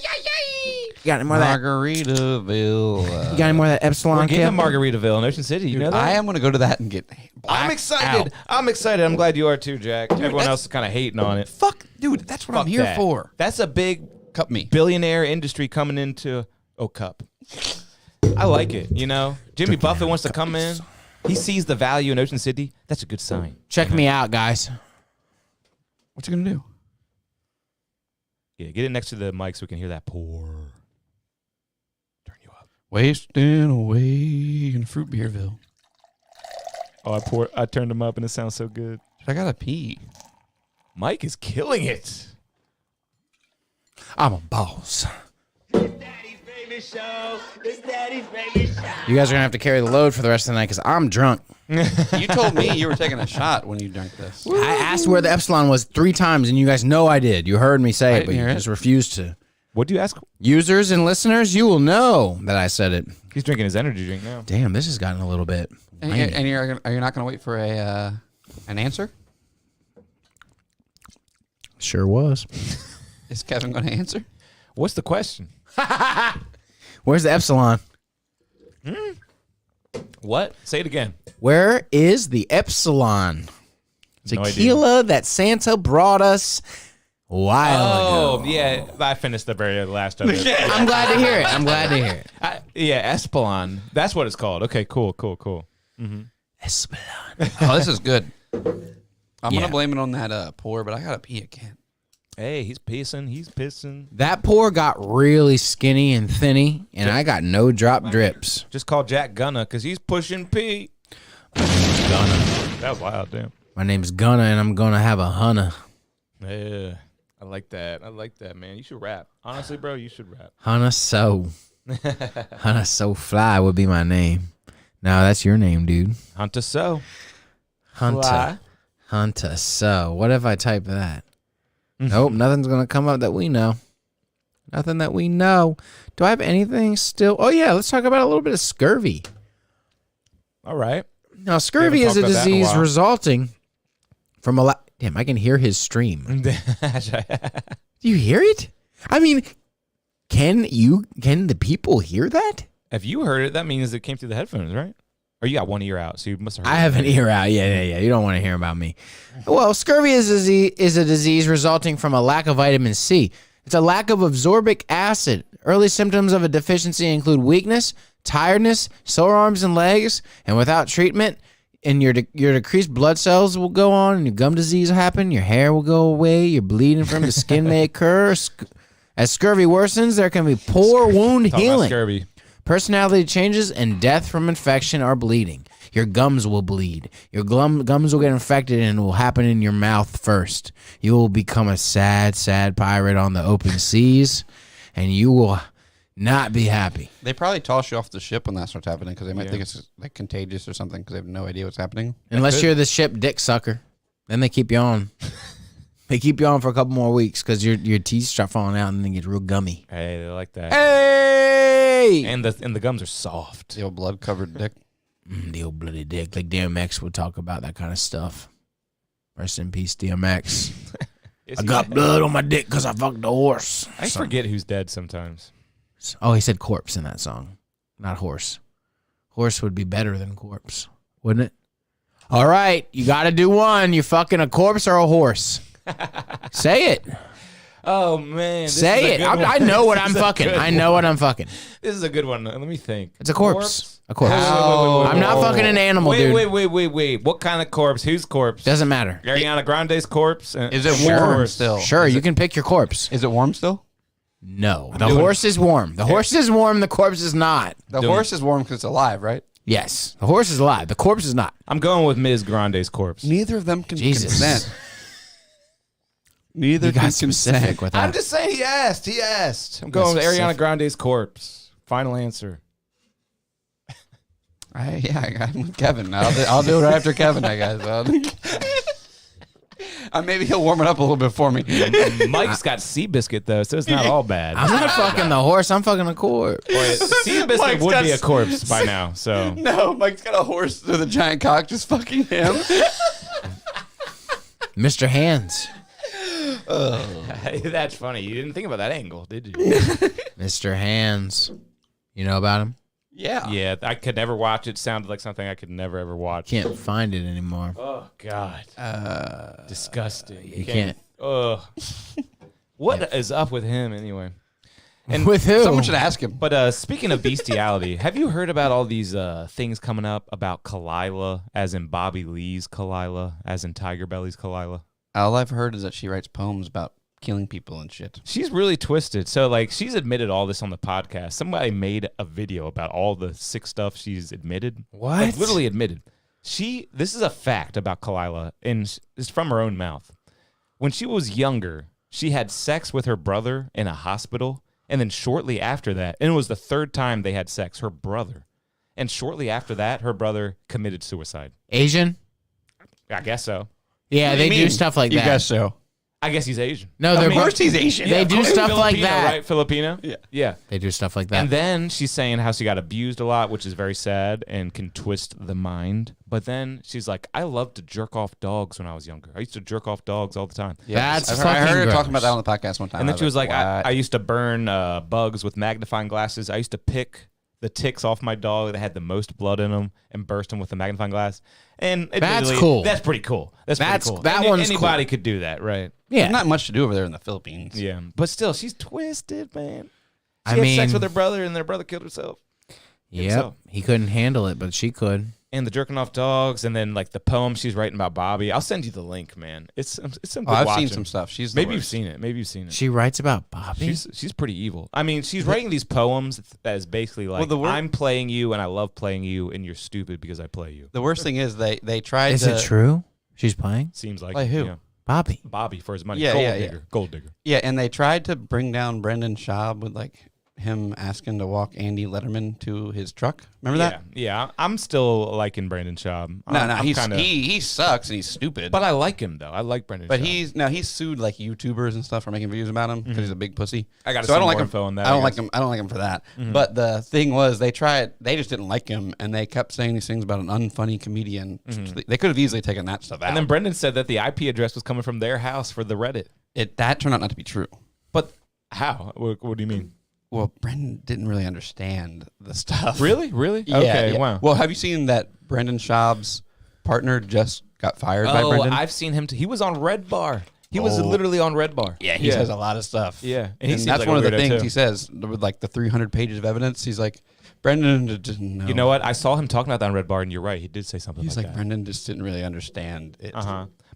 You got any more of that? Margaritaville. You got any more of that Epsilon? We're getting Kev? to Margaritaville in Ocean City. You know that? I am going to go to that and get I'm excited. I'm excited. I'm glad you are too, Jack. Everyone else is kind of hating on it. Fuck, dude, that's what Fuck I'm here that. for. That's a big Cup me. billionaire industry coming into Cup. I like it. You know, Jimmy Buffett wants to come in. He sees the value in Ocean City. That's a good sign. Check me out, guys. What's he going to do? Yeah, get it next to the mic so we can hear that pour. Turn you up. Wasting away in Fruit Beerville. Oh, I turned him up and it sounds so good. I got to pee. Mike is killing it. I'm a boss. Daddy's baby show. It's Daddy's baby show. You guys are going to have to carry the load for the rest of the night because I'm drunk. You told me you were taking a shot when you drank this. I asked where the Epsilon was 3 times, and you guys know I did. You heard me say I it, didn't but you hear it. just refused to. What'd you ask? Users and listeners, you will know that I said it. He's drinking his energy drink now. Damn, this has gotten a little bit. And, whiny. and are you not going to wait for an answer? Sure was. Is Kevin going to answer? What's the question? Where's the Epsilon? What? Say it again. Where is the Epsilon? No Tequila that Santa brought us a while Oh, ago. yeah. I finished the very last of it. I'm glad to hear it. I'm glad to hear it. Yeah, Espelon. That's what it's called. Okay, cool. Epsilon. Oh, this is good. I'm going Yeah. to blame it on that pour, but I got to pee again. Hey, he's pissing. He's pissing. That pour got really skinny and thinny, and I got no drop drips. Just call Jack Gunna because he's pushing P. Gunna. That was wild, damn. My name's Gunna, and I'm gonna have a hunna. Yeah, I like that. I like that, man. You should rap. Honestly, bro, you should rap. Hunna So. Hunna So Fly would be my name. No, that's your name, dude. Hunter So. Hunter. Fly. Hunter So. What if I type that? Nope, nothing's going to come up that we know. Nothing that we know. Do I have anything still? Oh, yeah, let's talk about a little bit of scurvy. All right. Now, scurvy is haven't a talked about that in a disease while. resulting from a Damn, I can hear his stream. Do you hear it? I mean, can the people hear that? If you heard it, that means it came through the headphones, right? Or you got one ear out, so you must have heard I have an ear out. Yeah. You don't want to hear about me. Well, scurvy is a disease resulting from a lack of vitamin C. It's a lack of absorbic acid. Early symptoms of a deficiency include weakness, tiredness, sore arms and legs, and without treatment, and your decreased blood cells will go on, and your gum disease will happen, your hair will go away, your bleeding from the skin may occur. As scurvy worsens, there can be poor wound Talking about healing. scurvy. Personality changes and death from infection or bleeding. Your gums will bleed. Your gums will get infected and it will happen in your mouth first. You will become a sad, sad pirate on the open seas, and you will not be happy. They probably toss you off the ship when that starts happening because they might think it's like contagious or something because they have no idea what's happening. Unless you're the ship dick sucker. Then they keep you on. They keep you on for a couple more weeks because your teeth start falling out and then get real gummy. Hey, they like that. Hey! And the gums are soft. The old blood covered dick. The old bloody dick. Like DMX would talk about that kind of stuff. Rest in peace, DMX. I got blood on my dick because I fucked the horse. I forget who's dead sometimes. Oh, he said corpse in that song, not horse. Horse would be better than corpse, wouldn't it? All right, you got to do one. You fucking a corpse or a horse? Say it. Oh man, this is a Say it. good one. I know what This I'm is a fucking. good I know what I'm fucking. This is a good one. Let me think. It's a corpse. A corpse. Wait, I'm not fucking an animal, wait, dude. Wait. What kind of corpse? Whose corpse? Doesn't matter. Ariana Grande's corpse? Is it Sure. warm still? Sure, you can pick your corpse. Is it warm still? No, the horse is warm. The horse is warm. The corpse is not. The horse is warm because it's alive, right? Yes, the horse is alive. The corpse is not. I'm going with Ms. Grande's corpse. Neither of them can Jesus. consent. Neither You can got specific consent. with I'm that. just saying he asked. He asked. I'm going with That's Ariana specific. Grande's corpse. Final answer. I'm with Kevin. I'll do it right after Kevin, I guess. Maybe he'll warm it up a little bit for me. Mike's got Seabiscuit though, so it's not all bad. I'm not fucking the horse. I'm fucking the corpse. Seabiscuit Mike's would got be a corpse by now. So No, Mike's got a horse with a giant cock just fucking him. Mr. Hands. that's funny. You didn't think about that angle, did you? Mr. Hands. You know about him? Yeah. Yeah, I could never watch it. Sounded like something I could never ever watch. Can't find it anymore. Oh God, disgusting. You can't. Ugh. What is up with him anyway? And With who? Someone should ask him. But speaking of bestiality, have you heard about all these things coming up about Kalila, as in Bobby Lee's Kalila, as in Tiger Belly's Kalila? All I've heard is that she writes poems about killing people and shit. She's really twisted. So, like, she's admitted all this on the podcast. Somebody made a video about all the sick stuff she's admitted. What? Like, literally admitted. This is a fact about Kalila, and it's from her own mouth. When she was younger, she had sex with her brother in a hospital, and then shortly after that, and it was the third time they had sex, her brother. And shortly after that, her brother committed suicide. Asian? I guess so. Yeah, they do stuff like You that. guess so. I guess he's Asian. No, I they're mean, First he's Asian. They do stuff like Filipino, that. right? Filipino? Yeah. Yeah. They do stuff like that. And then she's saying how she got abused a lot, which is very sad and can twist the mind. But then she's like, I loved to jerk off dogs when I was younger. I used to jerk off dogs all the time. That's I fucking heard her gross. talking about that on the podcast one time. And then she was like, I "What?" used to burn bugs with magnifying glasses. I used to pick the ticks off my dog that had the most blood in them and burst them with a magnifying glass. And That's admittedly, cool. That's pretty cool. That's That's- pretty cool. that one's Anybody could do that, right? Yeah. There's not much to do over there in the Philippines. Yeah. But still, she's twisted, man. I She had sex mean- with her brother, and their brother killed herself. Yep. so. He couldn't handle it, but she could. And the jerking off dogs, and then like the poem she's writing about Bobby. I'll send you the link, man. It's some good Oh, I've watching. seen some stuff. She's the Maybe you've worst. seen it. Maybe you've seen it. She writes about Bobby. She's pretty evil. I mean, she's writing these poems that is basically like, the wor- I'm playing you, and I love playing you, and you're stupid because I play you. The worst thing is they tried Is to. it true? She's playing Seems like Play who? yeah. Bobby. Bobby for his money. Yeah, gold yeah, yeah. digger. Gold digger. Yeah, and they tried to bring down Brendan Schaub with like him asking to walk Andy Letterman to his truck. Remember that? Yeah. I'm still liking Brandon Schaub. No, I'm he's kinda, he sucks and he's stupid. but I like him though. I like Brandon. But Schaub. he's sued like YouTubers and stuff for making videos about him because he's a big pussy. I gotta so I see don't like more him. info on that, I don't I like guess. him. I don't like him for that. But the thing was, they just didn't like him, and they kept saying these things about an unfunny comedian. They could have easily taken that stuff out. And then Brendan said that the IP address was coming from their house for the Reddit. That turned out not to be true. But how? What do you mean? Well, Brendan didn't really understand the stuff. Really? Yeah, Okay. yeah. Wow. Well, have you seen that Brendan Schaub's partner just got fired by Brendan? I've seen him. He was on Red Bar. He was literally on Red Bar. Yeah, he says a lot of stuff. Yeah, and and, he seems that's like a one of the weirdo, things too. he says with like the 300 pages of evidence. He's like, Brendan didn't know. You know what? I saw him talking about that on Red Bar, and you're right. He did say something He's like like, that. Brendan just didn't really understand it.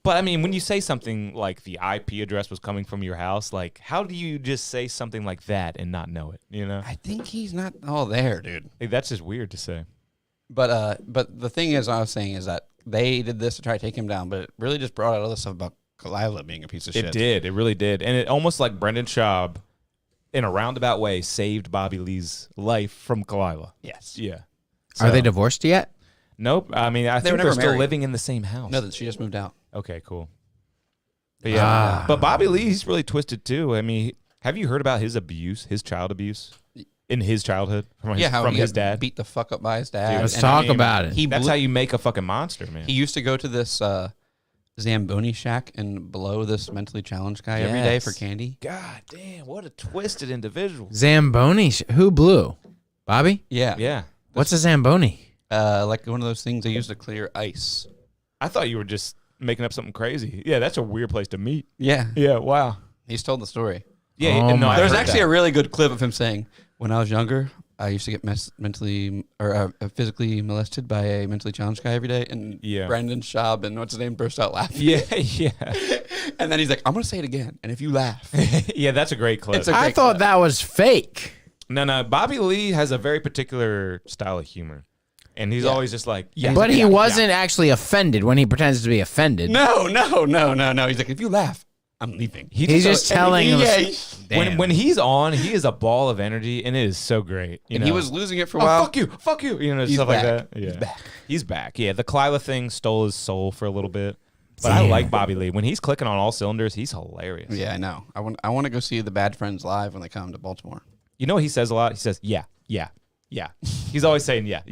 But I mean, when you say something like the IP address was coming from your house, like how do you just say something like that and not know it? You know, I think he's not all there, dude. like, that's just weird to say. But the thing is, I was saying is that they did this to try to take him down, but it really just brought out other stuff about Kalila being a piece of shit. It did. It really did. And it almost like Brendan Schaub, in a roundabout way, saved Bobby Lee's life from Kalila. Yes. Yeah. Are So- they divorced yet? Nope. I mean, I They think were they're never still married. living in the same house. No, that she just moved out. Okay, cool. But yeah, but Bobby Lee, he's really twisted too. I mean, have you heard about his abuse, his child abuse in his childhood from his, How from he his got dad? beat the fuck up by his dad. Dude, Let's And talk about it. He That's blew- how you make a fucking monster, man. He used to go to this Zamboni shack and blow this mentally challenged guy every day for Yes. candy. God damn, what a twisted individual. Zamboni. Who blew? Bobby? Yeah. Yeah. What's a Zamboni? Like one of those things they use to clear ice. I thought you were just making up something crazy. Yeah, that's a weird place to meet. Yeah. Yeah, wow. He's told the story. Yeah, Oh no, my I There's heard actually that. a really good clip of him saying, "When I was younger, I used to get mentally or physically molested by a mentally challenged guy every day." And Yeah. Brendan Schaub and what's his name burst out laughing. Yeah, yeah, And then he's like, "I'm gonna say it again, and if you laugh, yeah. That's a great clip. It's a- I great thought clip. that was fake. No. Bobby Lee has a very particular style of humor, and he's always just like, yeah. But he yeah, wasn't actually offended when he pretends to be offended. no." He's like, "If you laugh, I'm leaving." He's just telling him. When he's on, he is a ball of energy, and it is so great. You And know? he was losing it for a Oh, while. fuck you, you know, He's stuff back. like that. Yeah. He's back. He's back. Yeah, the Klyla thing stole his soul for a little bit, but I like Bobby Lee. When he's clicking on all cylinders, he's hilarious. Yeah, I know. I want to go see the Bad Friends live when they come to Baltimore. You know what he says a lot? He says, yeah. He's always saying, yeah.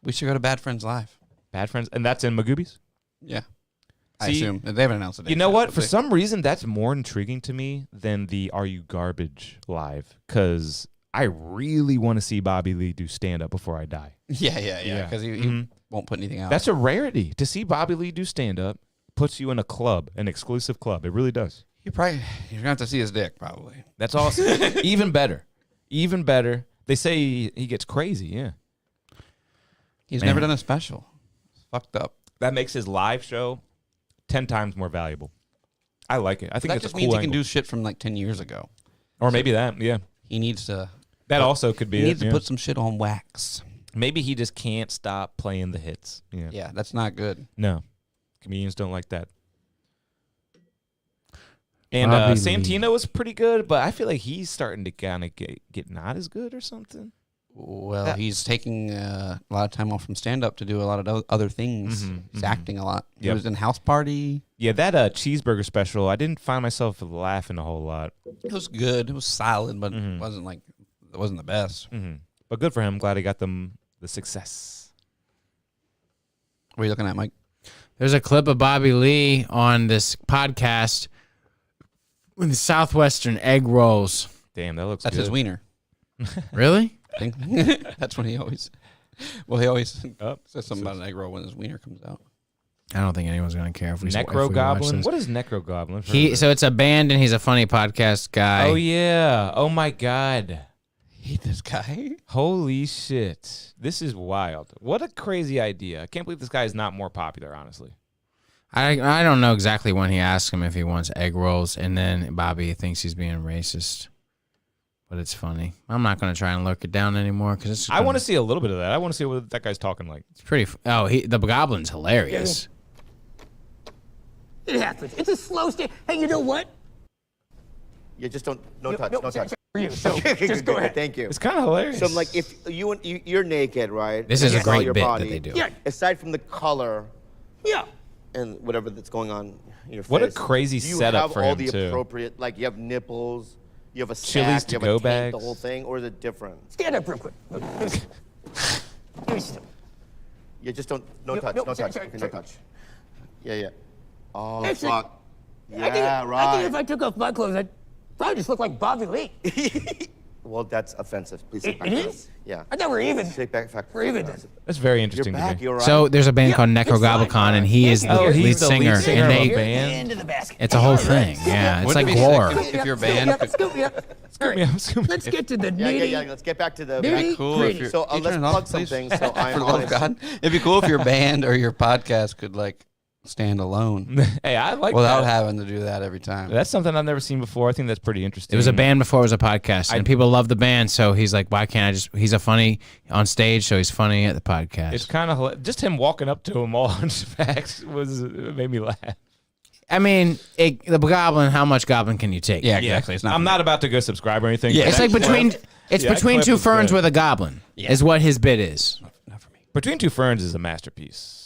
We should go to Bad Friends live. Bad friends, and that's in Magoobies. Yeah. I See, assume they haven't announced it. You know what? For some reason, that's more intriguing to me than the Are You Garbage live, because I really want to see Bobby Lee do stand up before I die. Yeah. Yeah. Because he Mhm. won't put anything out. That's a rarity to see Bobby Lee do stand up. Puts you in a club, an exclusive club. It really does. you're gonna have to see his dick probably. That's awesome. Even better. They say he gets crazy. Yeah, He's Man. never done a special. It's fucked up. that makes his live show 10 times more valuable. I like it. I think That that's just a means cool he can angle. do shit from like 10 years ago. Or maybe that. Yeah, He needs to. that also could be. He it, needs to yeah. put some shit on wax. Maybe he just can't stop playing the hits. Yeah. Yeah, that's not good. No, comedians don't like that. And Bobby Lee. Santino was pretty good, but I feel like he's starting to kind of get not as good or something. Well, he's taking a lot of time off from stand up to do a lot of other things. Mhm, He's mhm. acting a lot. He Yep. was in House Party. Yeah, that cheeseburger special, I didn't find myself laughing a whole lot. It was good. It was solid, but Mhm. it wasn't the best. Hmm. But good for him. Glad he got them the success. What are you looking at, Mike? There's a clip of Bobby Lee on this podcast with the Southwestern egg rolls. Damn, that looks That's good. his wiener. Really? I think that's when he always. Well, he always Oh, says something about an egg roll when his wiener comes out. I don't think anyone's gonna care if we Necro watch Goblin. this. What is Necro Goblin? I've heard of it. So it's a band and he's a funny podcast guy. Oh yeah. Oh my god. Hate this guy. Holy shit. This is wild. What a crazy idea. I can't believe this guy is not more popular, honestly. I don't know exactly when he asked him if he wants egg rolls, and then Bobby thinks he's being racist. But it's funny. I'm not going to try and look it down anymore because it's. I want to see a little bit of that. I want to see what that guy's talking like. It's pretty. The Goblin's hilarious. It happens. It's a slow stage. Hey, you know what? You just don't, no touch, no touch. For you. So Okay, just go ahead. Thank you. It's kind of hilarious. So I'm like, if you're naked, right? This and is a it's all great your bit body, that they do. Yeah. Aside from the color Yeah. and whatever that's going on in your face. What a crazy do you setup have for all him, the too. appropriate, like you have nipples, you have a Chili's sack, you have to-go a tank, the bags. whole thing, or is it different? Stand up real quick. Give me some. You just don't, no No, touch, no, no sorry, touch, sorry, okay, sorry. no touch. Yeah. Oh, Actually, fuck. Yeah, I think if I took off my clothes, I'd probably just look like Bobby Lee. Well, that's offensive. Please sit It back down. is? Yeah. I thought we're even. Sit back. We're even then. That's very You're interesting back. to me. You're right. So there's a band Yeah, called it's Necrogoblicon, fine. and he is the Oh, lead he's the lead singer, singer and of a they. band? Into the basket. It's a whole thing. Yeah, it's Wouldn't like it be sick war. if your band could- Scoop, yeah. All me, I'm scooping. Let's get to the yeah. nitty. Let's get back to the. Nitty Cool if gritty. you're. So Can you let's turn it off, plug some please? things. So I'm For the love of honest. God, it'd be cool if your band or your podcast could like stand alone Hey, I like without that. having to do that every time. That's something I've never seen before. I think that's pretty interesting. It was a band before it was a podcast, and people love the band. So he's like, "Why can't I just?" He's a funny on stage, so he's funny at the podcast. It's kind of just him walking up to him all hunchbacks made me laugh. I mean, the Goblin. How much Goblin can you take? Yeah, exactly. It's not. I'm not about to go subscribe or anything. Yeah. but It's that like between. clip- It's Yeah, that between clip two was ferns good. with a goblin. Is what his bit is. Not for me. Between Two Ferns is a masterpiece.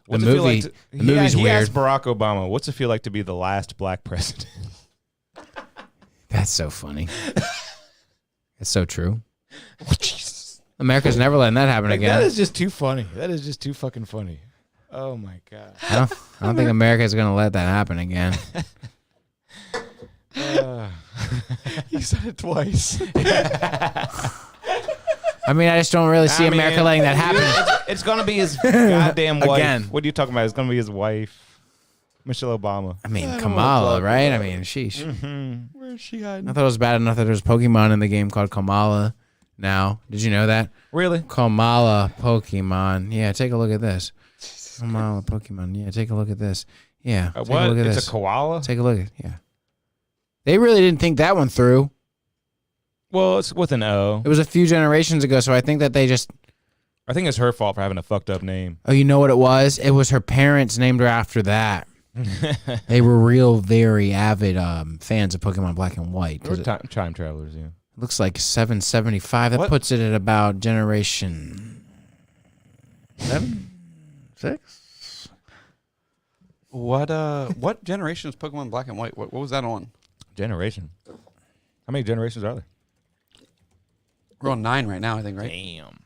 What's The it feel movie- like the movie's he weird. asked Barack Obama, "What's it feel like to be the last black president?" That's so funny. It's so true. America's never letting that happen again. That is just too funny. That is just too fucking funny. Oh my god. I don't think America's gonna let that happen again. You said it twice. I mean, I just don't really see I mean, America letting that happen. It's gonna be his goddamn wife. Again. What are you talking about? It's gonna be his wife. Michelle Obama. I mean, Kamala, right? I mean, sheesh. Where's she hiding? I thought it was bad enough that there's Pokemon in the game called Kamala now. Did you know that? Really? Kamala Pokemon. Yeah, take a look at this. Kamala Pokemon. Yeah, take a look at this. Yeah, take a What? look at It's this. a koala? Take a look at yeah. They really didn't think that one through. Well, it's with an O. It was a few generations ago, so I think that they just. I think it's her fault for having a fucked up name. Oh, you know what it was? It was her parents named her after that. They were real, very avid fans of Pokemon Black and White. 'Cause We're time travelers, yeah. It looks like 775. That What? puts it at about generation 7, 6. What generation is Pokemon Black and White? What was that on? Generation. How many generations are there? We're on 9 right now, I think, right? Damn.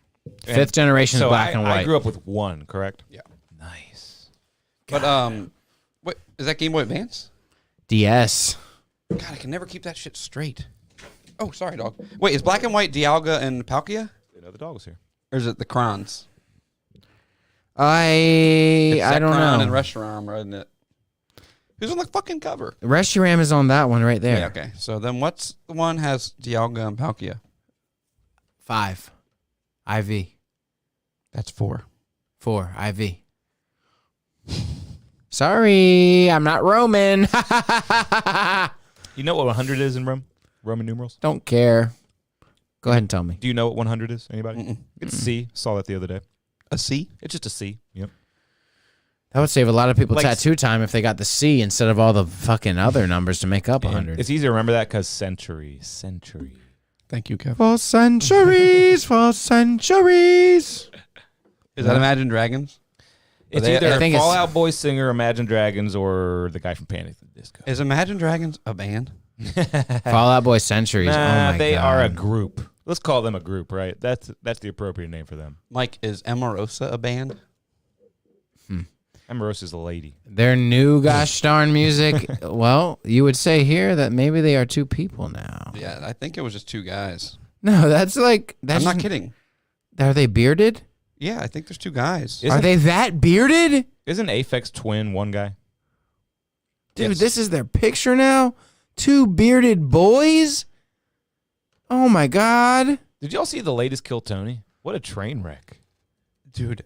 Fifth generation So Black and White. I grew up with one, correct? Yeah. Nice. But what is that Game Boy Advance? DS. God, I can never keep that shit straight. Oh, sorry, dog. Wait, is Black and White Dialga and Palkia? You know, the dog was here. Or is it the Crons? I don't Zekrom know. and Reshiram, isn't it? Who's on the fucking cover? Reshiram is on that one right there. Yeah, okay. So then what's the one has Dialga and Palkia? 5. IV. That's 4. 4. IV. Sorry, I'm not Roman. You know what 100 is in Roman numerals? Don't care. Go ahead and tell me. Do you know what 100 is? Anybody? Mm-mm. It's C. Saw that the other day. A C? It's just a C. Yep. That would save a lot of people Like- tattoo time if they got the C instead of all the fucking other numbers to make up 100. It's easy to remember that because century. Thank you, Kev. For centuries, for centuries. Is that Imagine Dragons? It's they- either I think it's- Fall Out Boy singer, Imagine Dragons, or the guy from Panic! At the Disco. Is Imagine Dragons a band? Fallout Boy Centuries. Nah, oh my they God. are a group. Let's call them a group, right? That's the appropriate name for them. Mike, is Emarosa a band? Emarosa's a lady. Their new gosh darn music. Well, you would say here that maybe they are two people now. Yeah, I think it was just 2 guys. No, that's like that's I'm not kidding. Are they bearded? Yeah, I think there's 2 guys. Isn't- Are they that bearded? Isn't Aphex Twin one guy? Dude, Yes. this is their picture now? 2 bearded boys? Oh my God. Did y'all see the latest Kill Tony? What a train wreck. Dude,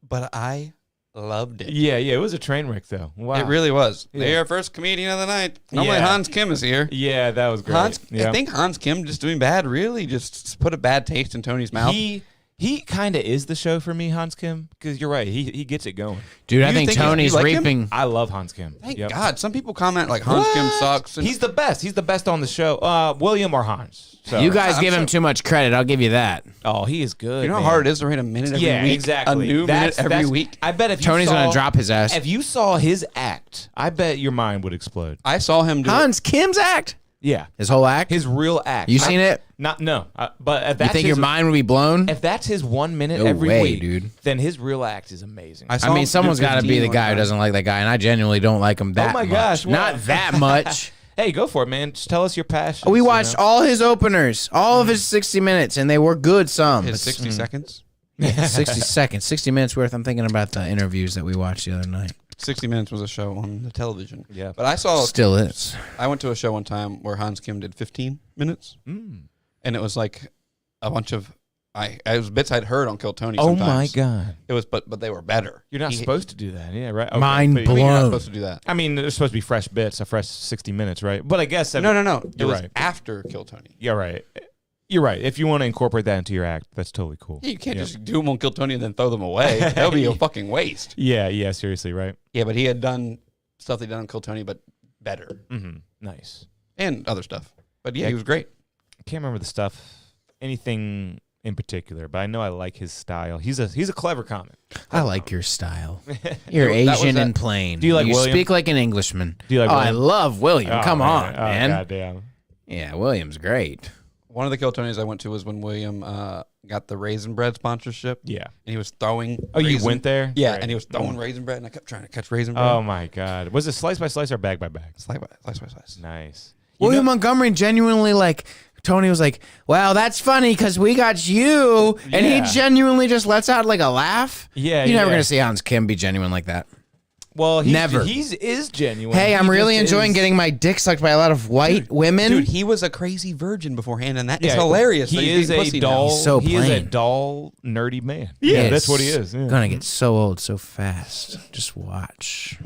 but I loved it. Yeah, it was a train wreck though. Wow. It really was. Yeah. They're our first comedian of the night. Normally Yeah. Hans Kim is here. Yeah, that was great. Hans, yeah. I think Hans Kim just doing bad really just put a bad taste in Tony's mouth. He kind of is the show for me, Hans Kim, because you're right. He gets it going. Dude, I You think think you Tony's like him? reaping. I love Hans Kim. Thank Yep. God. Some people comment like Hans Kim sucks. And He's the best. He's the best on the show. William or Hans. So. You guys I'm give him too much credit. I'll give you that. Oh, he is good. you know how man. hard it is to write a minute every Yeah, week? exactly. A new minute every week? I bet if you Tony's saw, going to drop his ass. If you saw his act, I bet your mind would explode. I saw him do it. Hans Kim's act? Yeah, His whole act? his real act. You seen it? Not no. But if You that's think his, your mind would be blown? if that's his 1 minute No every way, week, dude. then his real act is amazing. I saw I him mean, do someone's got to be 15 the one guy who time. doesn't like that guy, and I genuinely don't like him that my much. gosh, what? Not that much. Hey, go for it, man. Just tell us your passion. We watched all his openers, all of his 60 minutes, and they were good some. His But 60 seconds. 60 seconds, 60 minutes worth. I'm thinking about the interviews that we watched the other night. 60 Minutes was a show on the television. Yeah. But I saw, Still is. I went to a show one time where Hans Kim did 15 minutes. Mm. And it was like a bunch of, it was bits I'd heard on Kill Tony Oh sometimes. my god, It was, but they were better. you're not He- supposed to do that. Yeah, right. Okay. Mind But- I mean, you're not blown. supposed to do that. I mean, there's supposed to be fresh bits, a fresh 60 minutes, right? But I guess No. It You're was right. after Kill Tony. You're right. You're right. If you want to incorporate that into your act, that's totally cool. You can't Yeah. just do them on Kill Tony and then throw them away. That would be a fucking waste. Yeah. Seriously, right? Yeah, but he had done stuff they done on Kill Tony, but better. Mm-hmm. Nice. And other stuff. But yeah, he was great. I can't remember the stuff, anything in particular, but I know I like his style. He's a clever comic. I like your style. You're That was Asian that- and plain. Do you like You William? speak like an Englishman. Do you like Oh, William? I love William. Oh, Come on, Oh, man. goddamn. Yeah, William's great. One of the Kill Tonys I went to was when William got the Raisin Bread sponsorship. Yeah. And he was throwing. Oh, you raisin- went there? Yeah, Great. and he was throwing Raisin Bread, and I kept trying to catch Raisin Bread. Oh my god. Was it slice by slice or bag by bag? Slice by slice. Nice. You William know- Montgomery genuinely Tony was like, "Well, that's funny because we got you," and he Yeah. genuinely just lets out like a laugh. Yeah, You're never yeah. gonna see Hans Kim be genuine like that. Well, he's, Never. He's is genuine. Hey, I'm He really just enjoying is- getting my dick sucked by a lot of white women. Dude, he was a crazy virgin beforehand, and that is Yeah, hilarious. that He he's is getting a pussy now. dull. He's so he is a plain. dull, nerdy man. Yeah, Yeah, that's what he is. Yeah. Gonna get so old so fast. Just watch.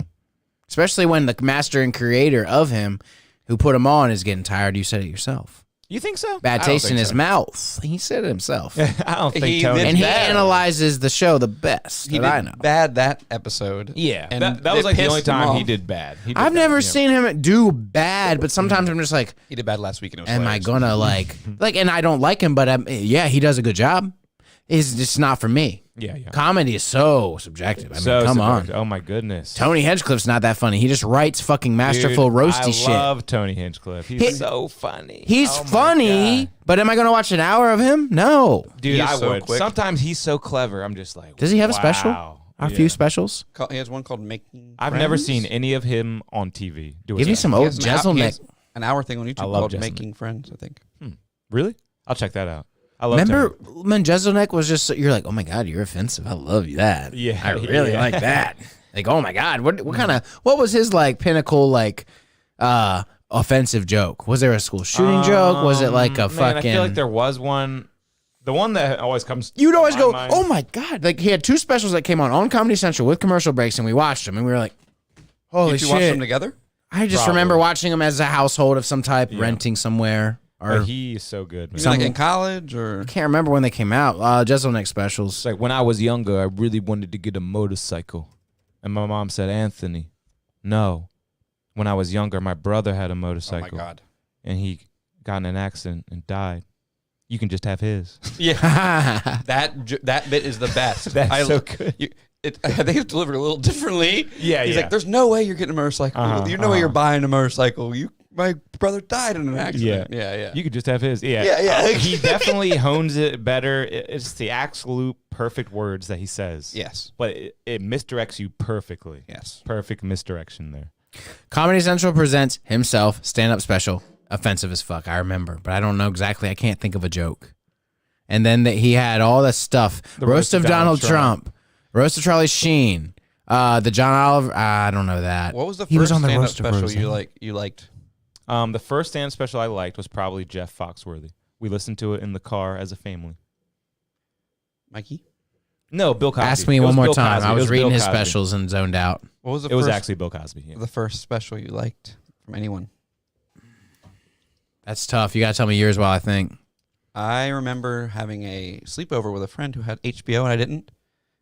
Especially when the master and creator of him, who put him on, is getting tired. You said it yourself. You think so? Bad I don't taste in think his so. mouth. He said it himself. I don't think He Tony. did And he bad. analyzes the show the best He that I did know. bad that episode. Yeah, and that was it like the only pissed him time he off. did bad. He did I've bad, never yeah. seen him do bad, but sometimes I'm just like, He did bad last week, and it was am I hilarious. gonna like, and I don't like him, but yeah, he does a good job. It's just not for me. Yeah, yeah. Comedy is so subjective. I mean, So come on. subjective. Oh my goodness. Tony Hinchcliffe's not that funny. He just writes fucking masterful Dude, roasty I shit. love Tony Hinchcliffe. He's He- so funny. He's Oh my funny, God. but am I gonna watch an hour of him? No. Dude, He is I so would. quick. Sometimes he's so clever. I'm just like, Does he have a special? wow. A Yeah. few specials? He has one called Making. I've never Friends? seen any of him on TV. Do Give me it. some He old has an hour- he Jeselnik. has an hour thing on YouTube love called Jeselnik. Making Friends, I think. Really? I'll check that out. I love Remember Tony. when Jeselnik was just, you're like, oh my God, you're offensive. I love you that. Yeah, I really yeah. like that. Like, oh my God, what kind of, what was his like pinnacle, like, offensive joke? Was there a school shooting joke? Was it like a Man, fucking, I feel like there was one. The one that always comes. you'd always to go, my mind- oh my God. Like he had two specials that came on Comedy Central with commercial breaks and we watched them and we were like, holy Did you shit. watch them together? I just Probably. remember watching them as a household of some type, renting somewhere. Or But he is so good, man. Was it like in college or? can't remember when they came out. Jeselnik specials. It's like when I was younger, I really wanted to get a motorcycle. And my mom said, Anthony, no. When I was younger, my brother had a Oh motorcycle. my God. And he got in an accident and died. You can just have his. Yeah, that bit is the best. That's so good. I think it's delivered a little differently. Yeah, He's yeah. like, "There's no way you're getting a motorcycle. There's no way you're buying a motorcycle. My brother died in an accident. Yeah. You could just have his. Yeah. Yeah. He definitely hones it better. It's the absolute perfect words that he says. Yes. But it misdirects you perfectly. Yes. Perfect misdirection there. Comedy Central presents himself stand-up special. Offensive as fuck, I remember, but I don't know exactly. I can't think of a joke. And then he had all the stuff. The Roast of Donald Trump. Roast of Charlie Sheen. The John Oliver. I don't know that. What was the He was first on the stand-up roast of special Roseanne. you liked? The first stand special I liked was probably Jeff Foxworthy. We listened to it in the car as a family. Mikey? No, Bill Cosby. Ask me It one was more Bill time. Cosby. I It was reading Bill his Cosby. specials and zoned out. What was the It was first, actually Bill Cosby. Yeah. the first special you liked from anyone? That's tough. You gotta tell me yours while I think. I remember having a sleepover with a friend who had HBO and I didn't.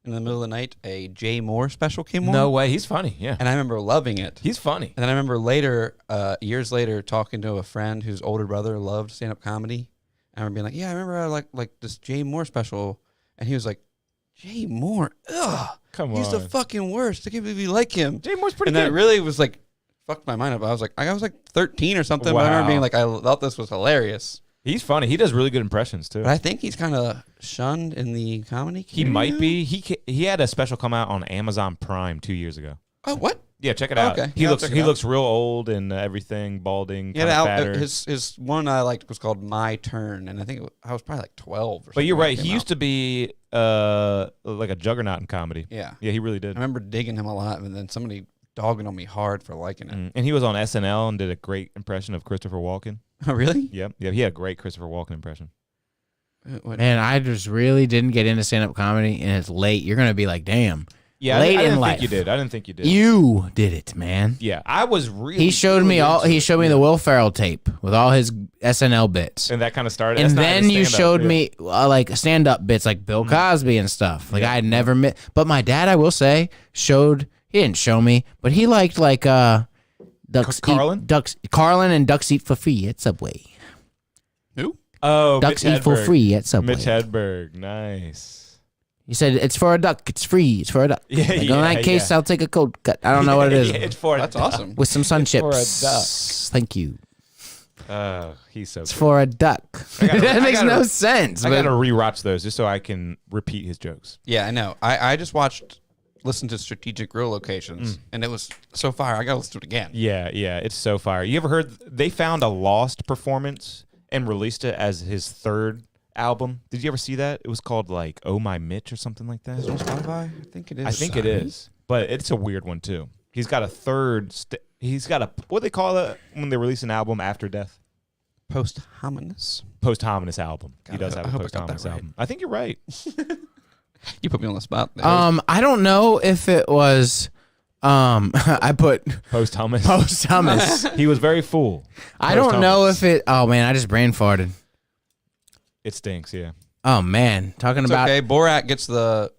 In the middle of the night, a Jay Moore special came on. No way. He's funny. Yeah. And I remember loving it. He's funny. And then I remember later, years later, talking to a friend whose older brother loved stand-up comedy. And I remember being like, "Yeah, I remember I like this Jay Moore special," and he was like, "Jay Moore, ugh, Come he's the on. fucking worst. I can't believe you like him." Jay Moore's pretty And good. that really was like fucked my mind up. I was like 13 or something, but I remember Wow. being like, I thought this was hilarious. He's funny. He does really good impressions too. But I think he's kind of shunned in the comedy He community might be. He had a special come out on Amazon Prime 2 years ago. now. Oh, what? Yeah, check it out. Okay. He Yeah, I'll looks check it he out. looks real old and everything, balding, Yeah, kind of fatter. his one I liked was called My Turn, and I think I was probably like 12 or something. But you're when it right. came He used out. to be like a juggernaut in comedy. Yeah. Yeah, he really did. I remember digging him a lot, and then somebody dogging on me hard for liking it. And he was on SNL and did a great impression of Christopher Walken. Oh, really? Yep. Yeah, he had a great Christopher Walken impression. Man, I just really didn't get into stand-up comedy, and it's late. You're gonna be like, damn. Yeah, Late I in didn't life. think you did. I didn't think you did. You did it, man. Yeah, I was really. He showed me really all. into He it. showed me the Will Ferrell tape with all his SNL bits, and that kind of started. and That's not then his you stand-up, showed yeah. me like stand-up bits, like Bill Cosby and stuff. Like I had never met, but my dad, I will say, showed. He didn't show me, but he liked like ducks. Carlin? Ducks. Carlin and ducks eat for free at Subway. Who? Oh, Ducks Mitch eat for Hedberg. free at Subway. Mitch Hedberg, nice. He said it's for a duck. It's free. It's for a duck. Yeah, Like, in yeah, that case, yeah. I'll take a cold cut. I don't know what it is. Yeah, it's for That's awesome. With some sun for a chips. Thank you. He's so. It's Good. for a duck. That makes no sense. I but- gotta rewatch those just so I can repeat his jokes. Yeah, I know. I just listened to Strategic Real Locations, and it was so fire. I got to listen to it again. Yeah, it's so fire. You ever heard they found a lost performance and released it as his third album? Did you ever see that? It was called like "Oh My Mitch" or something like that. Is it on Spotify? I think it is. I think it is, but it's a weird one too. He's got a third. He's got a what do they call it when they release an album after death? Posthumous. Posthumous album. He does have I a hope I got that posthumous right. album. I think you're right. You put me on the spot there. I don't know if it was. I put Posthumous. posthumous. He was very full. I don't know Posthumous. if it. Oh man, I just brain farted. It stinks. Yeah. Oh man, talking It's about. okay. Borat gets the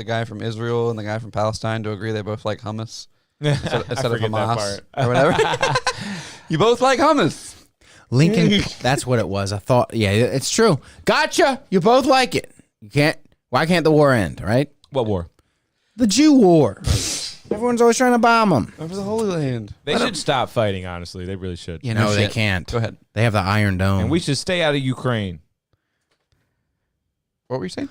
guy from Israel and the guy from Palestine to agree they both like hummus instead of forget that Hamas part. or whatever. You both like hummus. Lincoln. That's what it was. I thought. Yeah, it's true. Gotcha. You both like it. You can't. Why can't the war end? Right? What war? The Jew war. Everyone's always trying to bomb them. Over the Holy Land. They should stop fighting. Honestly, they really should. Yeah, No, they shit. can't. Go ahead. They have the Iron Dome. And we should stay out of Ukraine. What were you saying?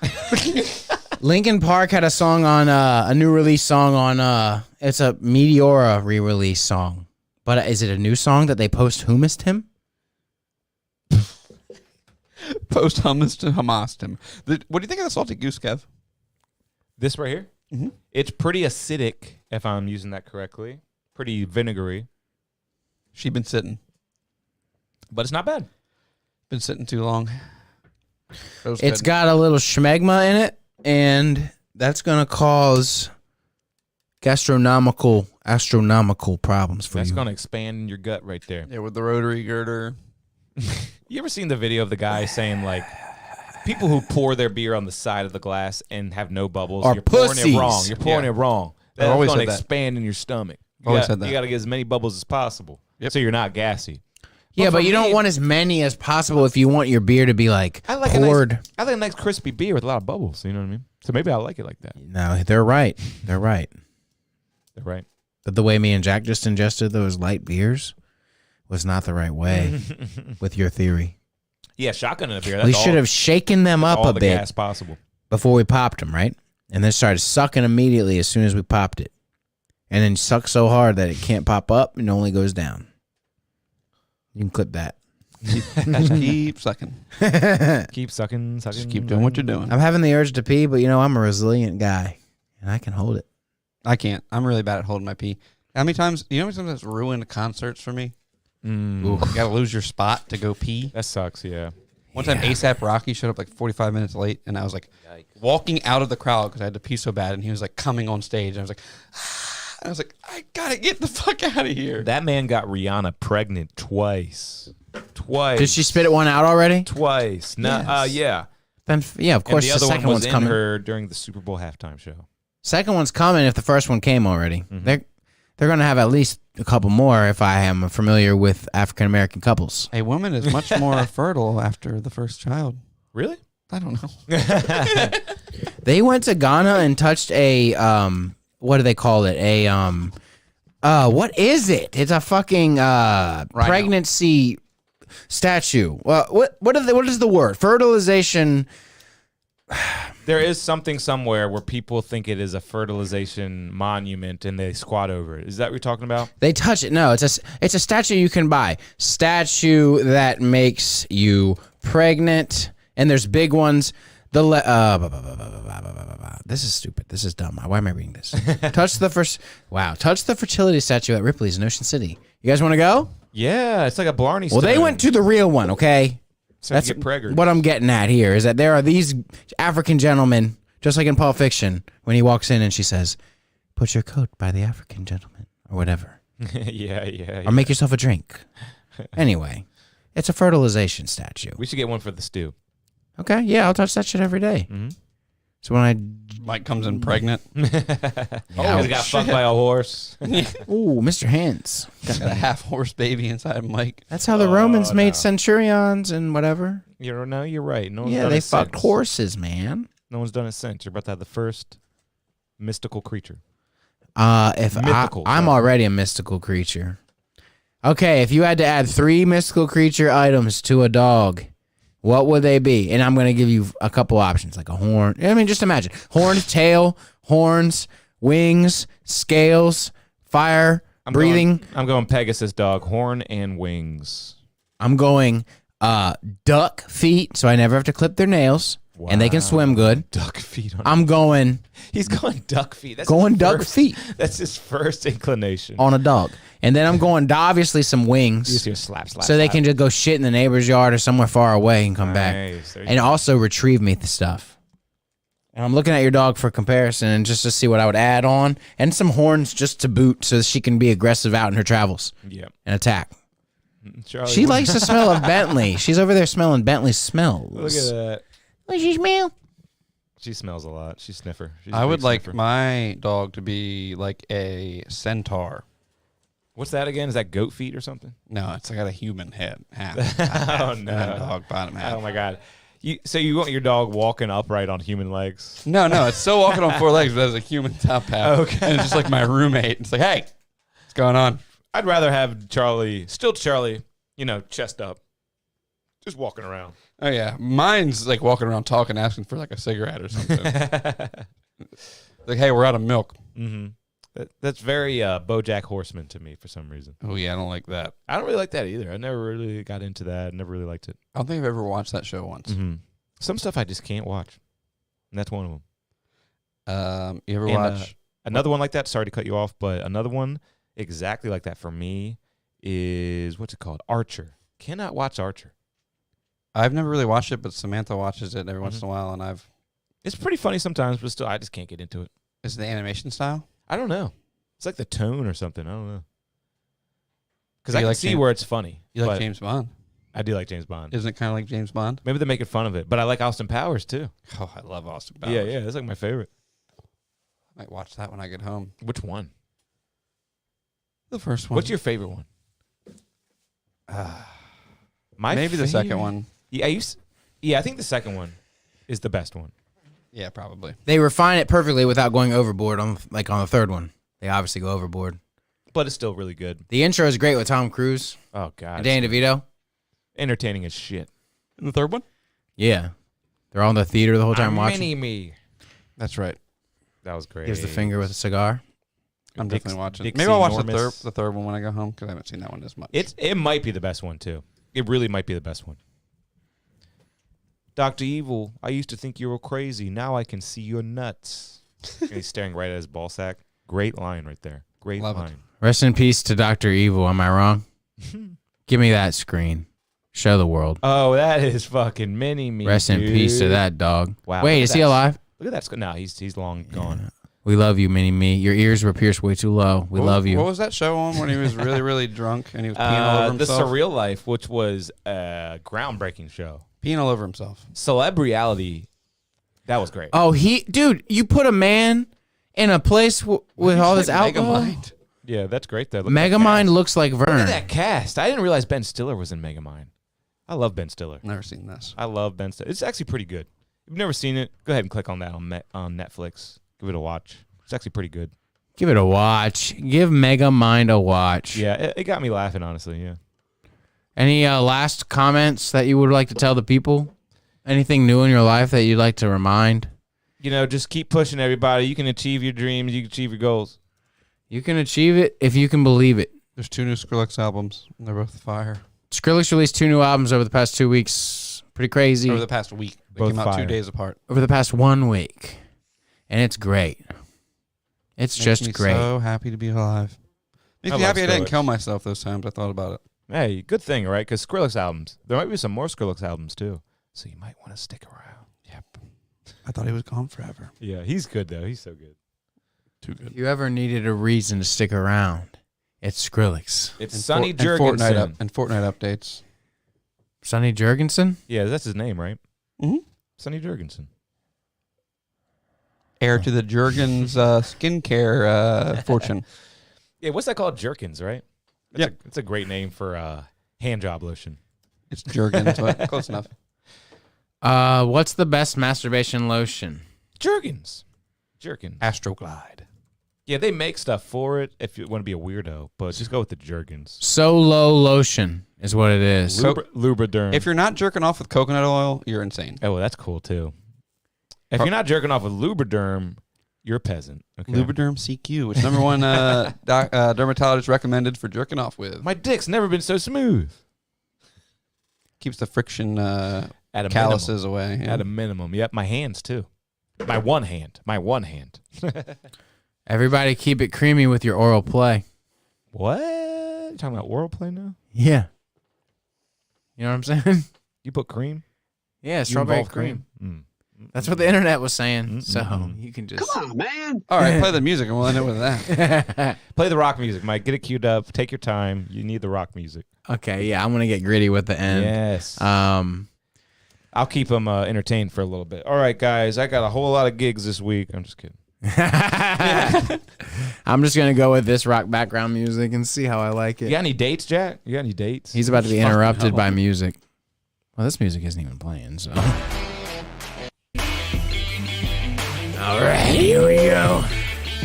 Linkin Park had a song on a new release song on it's a Meteora re-release song. But is it a new song that they posthumoused him? Posthumous to Hamas him. What do you think of the salty goose, Kev? This right here. Mm-hmm. It's pretty acidic, if I'm using that correctly. Pretty vinegary, She been sitting. but it's not bad. Been sitting too long. It's got a little schmegma in it, and that's going to cause astronomical problems for That's you. going to expand in your gut right there. Yeah, with the rotary girder. You ever seen the video of the guy saying, like, people who pour their beer on the side of the glass and have no bubbles, Are you're pouring pussies. it wrong. You're pouring Yeah. it wrong. I've That's always going to said that. expand in your stomach. Always said that. You got to get as many bubbles as possible, Yep. so you're not gassy. Yeah, for but you don't me- want as many as possible if you want your beer to be like I like poured. I like a nice crispy beer with a lot of bubbles. You know what I mean? So maybe I like it like that. No, they're right. They're right. They're right. But the way me and Jack just ingested those light beers was not the right way with your theory. Yeah, shotgun in a beer. That's We should have shaken them up all a the bit gas possible. before we popped them, right? And then started sucking immediately as soon as we popped it. And then suck so hard that it can't pop up and only goes down. You can clip that. Just keep sucking. Keep sucking. Just keep doing what you're doing. I'm having the urge to pee, but you know, I'm a resilient guy and I can hold it. I can't. I'm really bad at holding my pee. How many times? You know how many times that's ruined concerts for me? You gotta lose your spot to go pee. That sucks. Yeah. One time, ASAP Rocky showed up like 45 minutes late, and I was like walking out of the crowd because I had to pee so bad, and he was like coming on stage. And I was like, and I was like, I gotta get the fuck out of here. That man got Rihanna pregnant twice. Twice. Did she spit one out already? Twice. No. Yes. Yeah. Then yeah, of course and the the other second one one's was in coming. her during the Super Bowl halftime show. Second one's coming if the first one came already. Mm-hmm. They're gonna have at least a couple more if I am familiar with African American couples. A woman is much more fertile after the first child. Really? I don't know. They went to Ghana and touched a what do they call it? What is it? It's a fucking pregnancy statue. Well, what is the word? Fertilization. There is something somewhere where people think it is a fertilization monument and they squat over it. Is that what you're talking about? They touch it. No, it's a statue you can buy. Statue that makes you pregnant. And there's big ones. This is stupid. This is dumb. Why am I reading this? Touch the fertility statue at Ripley's in Ocean City. You guys want to go? Yeah, it's like a Blarney Well, they Stone. went to the real one, okay? So That's you get preggers. what I'm getting at here is that there are these African gentlemen, just like in Pulp Fiction, when he walks in and she says, "Put your coat by the African gentleman," or whatever. yeah. Or make yourself a drink. Anyway, it's a fertilization statue. We should get one for the stew. Okay, yeah, I'll touch that shit every day. Mm-hmm. So when I Mike comes in pregnant. He got fucked by a horse. ooh, Mr. Hands. Got a half horse baby inside of Mike. That's how the Romans made centurions and whatever. You're right. No one's Yeah, done they it fucked since. horses, man. No one's done it since. You're about to have the first mystical creature. If Mythical, I'm sorry. already a mystical creature. Okay, if you had to add 3 mystical creature items to a dog, what would they be? And I'm going to give you a couple options, like a horn. I mean, just imagine. Horns, tail, horns, wings, scales, fire, breathing. I'm going Pegasus dog, horn and wings. I'm going duck feet, so I never have to clip their nails. and they can swim good. Duck feet on. I'm going He's going duck feet. That's Going his duck first- feet. That's his first inclination. on a dog, and then I'm going obviously some You wings, just hear slap, slap. so they slap. can just go shit in the neighbor's yard or somewhere far away and come back, Nice. There you and go. also retrieve me the stuff. And I'm looking at your dog for comparison and just to see what I would add on, and some horns just to boot so that she can be aggressive out in her travels Yeah. and attack. Charlie, She likes the smell of Bentley. She's over there smelling Bentley smells. Look at that. What's she smell? She smells a lot. She's sniffer. She's a I would big like sniffer. my dog to be like a centaur. What's that again? Is that goat feet or something? No, it's got a human head. Half, Oh and then dog bottom half. Oh my god. So you want your dog walking upright on human legs? No, it's still walking on 4 legs, but has a human top half. Okay. And it's just like my roommate. It's like, hey, what's going on? I'd rather have Charlie, chest up, just walking around. Oh, yeah. Mine's like walking around talking, asking for like a cigarette or something. Like, hey, we're out of milk. Mm-hmm. That's very BoJack Horseman to me for some reason. Oh, yeah, I don't like that. I don't really like that either. I never really got into that. Never really liked it. I don't think I've ever watched that show once. Mm-hmm. Some stuff I just can't watch, and that's one of them. You ever And, watch? Another one like that, sorry to cut you off, but another one exactly like that for me is, what's it called? Archer. Cannot watch Archer. I've never really watched it, but Samantha watches it every once in a while, and It's pretty funny sometimes, but still, I just can't get into it. Is it the animation style? I don't know. It's like the tone or something. I don't know. Because Do I you can like see James- where it's funny. You like but James Bond? I do like James Bond. Isn't it kind of like James Bond? Maybe they're making fun of it, but I like Austin Powers too. Oh, I love Austin Powers. Yeah, that's like my favorite. I might watch that when I get home. Which one? The first one. What's your favorite one? My Maybe the second favorite- one. Yeah, I think the second one is the best one. Yeah, probably. They refine it perfectly without going overboard on the third one. They obviously go overboard. But it's still really good. The intro is great with Tom Cruise Oh god, and Danny DeVito. entertaining as shit. And the third one? Yeah, they're all in the theater the whole time watching. Mini me. That's right. That was great. Gives the finger with a cigar. I'm Dix- definitely watching. Dixie Maybe I'll watch Normus. the third one when I go home because I haven't seen that one as much. It might be the best one too. It really might be the best one. Dr. Evil, I used to think you were crazy. Now I can see your nuts. And he's staring right at his ball sack. Great line right there. Great Love it. line. Rest in peace to Dr. Evil. Am I wrong? Give me that screen. Show the world. Oh, that is fucking mini me. Rest in peace to dude. that dog. Wow. Wait, look is at he that. alive? Look at that. No, he's long gone. We love you, Mini Me. Your ears were pierced way too low. We love you. What was that show on when he was really, really drunk and he was peeing all over The himself? Surreal Life, which was a groundbreaking show. Peeing all over himself. Celebrity, that was great. Oh, dude, you put a man in a place with all this alcohol. Megamind. Yeah, that's great though. Look at that Megamind cast. looks like Look Vern. at that cast. I didn't realize Ben Stiller was in Megamind. I love Ben Stiller. Never seen this. I love Ben Stiller. It's actually pretty good. If you've never seen it, go ahead and click on that on Netflix. Give it a watch. It's actually pretty good. Give it a watch. Give Megamind a watch. Yeah, it got me laughing, honestly. Yeah. Any last comments that you would like to tell the people? Anything new in your life that you'd like to remind? Just keep pushing everybody. You can achieve your dreams. You can achieve your goals. You can achieve it if you can believe it. There's 2 new Skrillex albums. And they're both fire. Skrillex released 2 new albums over the past 2 weeks. Pretty crazy. Over the past week. They Both came out 2 fire. days apart. Over the past 1 week. And it's great. It's Makes just me great. so happy to be alive. Makes I me love happy I didn't Skrillex. kill myself those times I thought about it. Hey, good thing, right? Because Skrillex albums. There might be some more Skrillex albums too. So you might want to stick around. Yep. I thought he was gone forever. Yeah, he's good though. He's so good. Too good. If you ever needed a reason to stick around, it's Skrillex. It's And Sonny and Jurgensen. Fortnite updates. Sonny Jurgensen? Yeah, that's his name, right? Mm-hmm. Sonny Jurgensen. Heir to the Jergens skincare fortune. Yeah, what's that called? Jerkins, right? Yep. It's a great name for hand job lotion. It's Jergens, but close enough. What's the best masturbation lotion? Jerkins. Astroglide. Yeah, they make stuff for it if you want to be a weirdo, but just go with the Jergens. Solo lotion is what it is. Lubriderm. If you're not jerking off with coconut oil, you're insane. Oh, well, that's cool too. If you're not jerking off with Lubriderm, you're a peasant. Okay? Lubriderm CQ, which number one dermatologist recommended for jerking off with. My dick's never been so smooth. Keeps the friction At a calluses minimum. away. Yeah. At a minimum. Yep, my hands too. My one hand. Everybody keep it creamy with your oral play. What? You talking about oral play now? Yeah. You know what I'm saying? You put cream? Yeah, You strawberry involve cream. Mm. That's what the internet was saying. So you can just. All right, play the music and we'll end it with that. Play the rock music, Mike. Get it queued up. Take your time. You need the rock music. Okay, yeah, I'm gonna get gritty with the end. Yes. I'll keep them entertained for a little bit. All right, guys. I got a whole lot of gigs this week. I'm just kidding. I'm just gonna go with this rock background music and see how I like it. You got any dates, Jack? You got any dates? He's about to be interrupted by music. Well, this music isn't even playing, so. All right, here we go.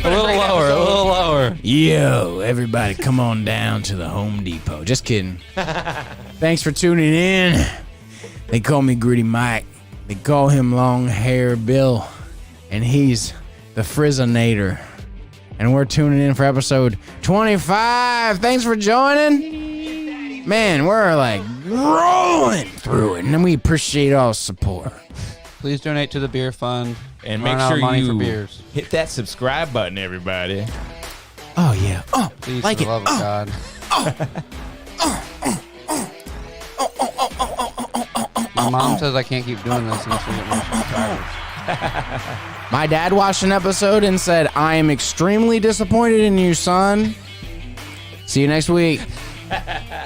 A little lower. Yo, everybody, come on down to the Home Depot. Just kidding. Thanks for tuning in. They call me Gritty Mike. They call him Long Hair Bill. And he's the Frizzinator. And we're tuning in for episode 25. Thanks for joining. Man, we're like rolling through it. And we appreciate all support. Please donate to the beer fund. And Run make out sure of money you for beers. hit that subscribe button, everybody. Oh, yeah. Oh, Please, like for it. the love of God. My mom says I can't keep doing this unless we get more subscribers. My dad watched an episode and said, I am extremely disappointed in you, son. See you next week.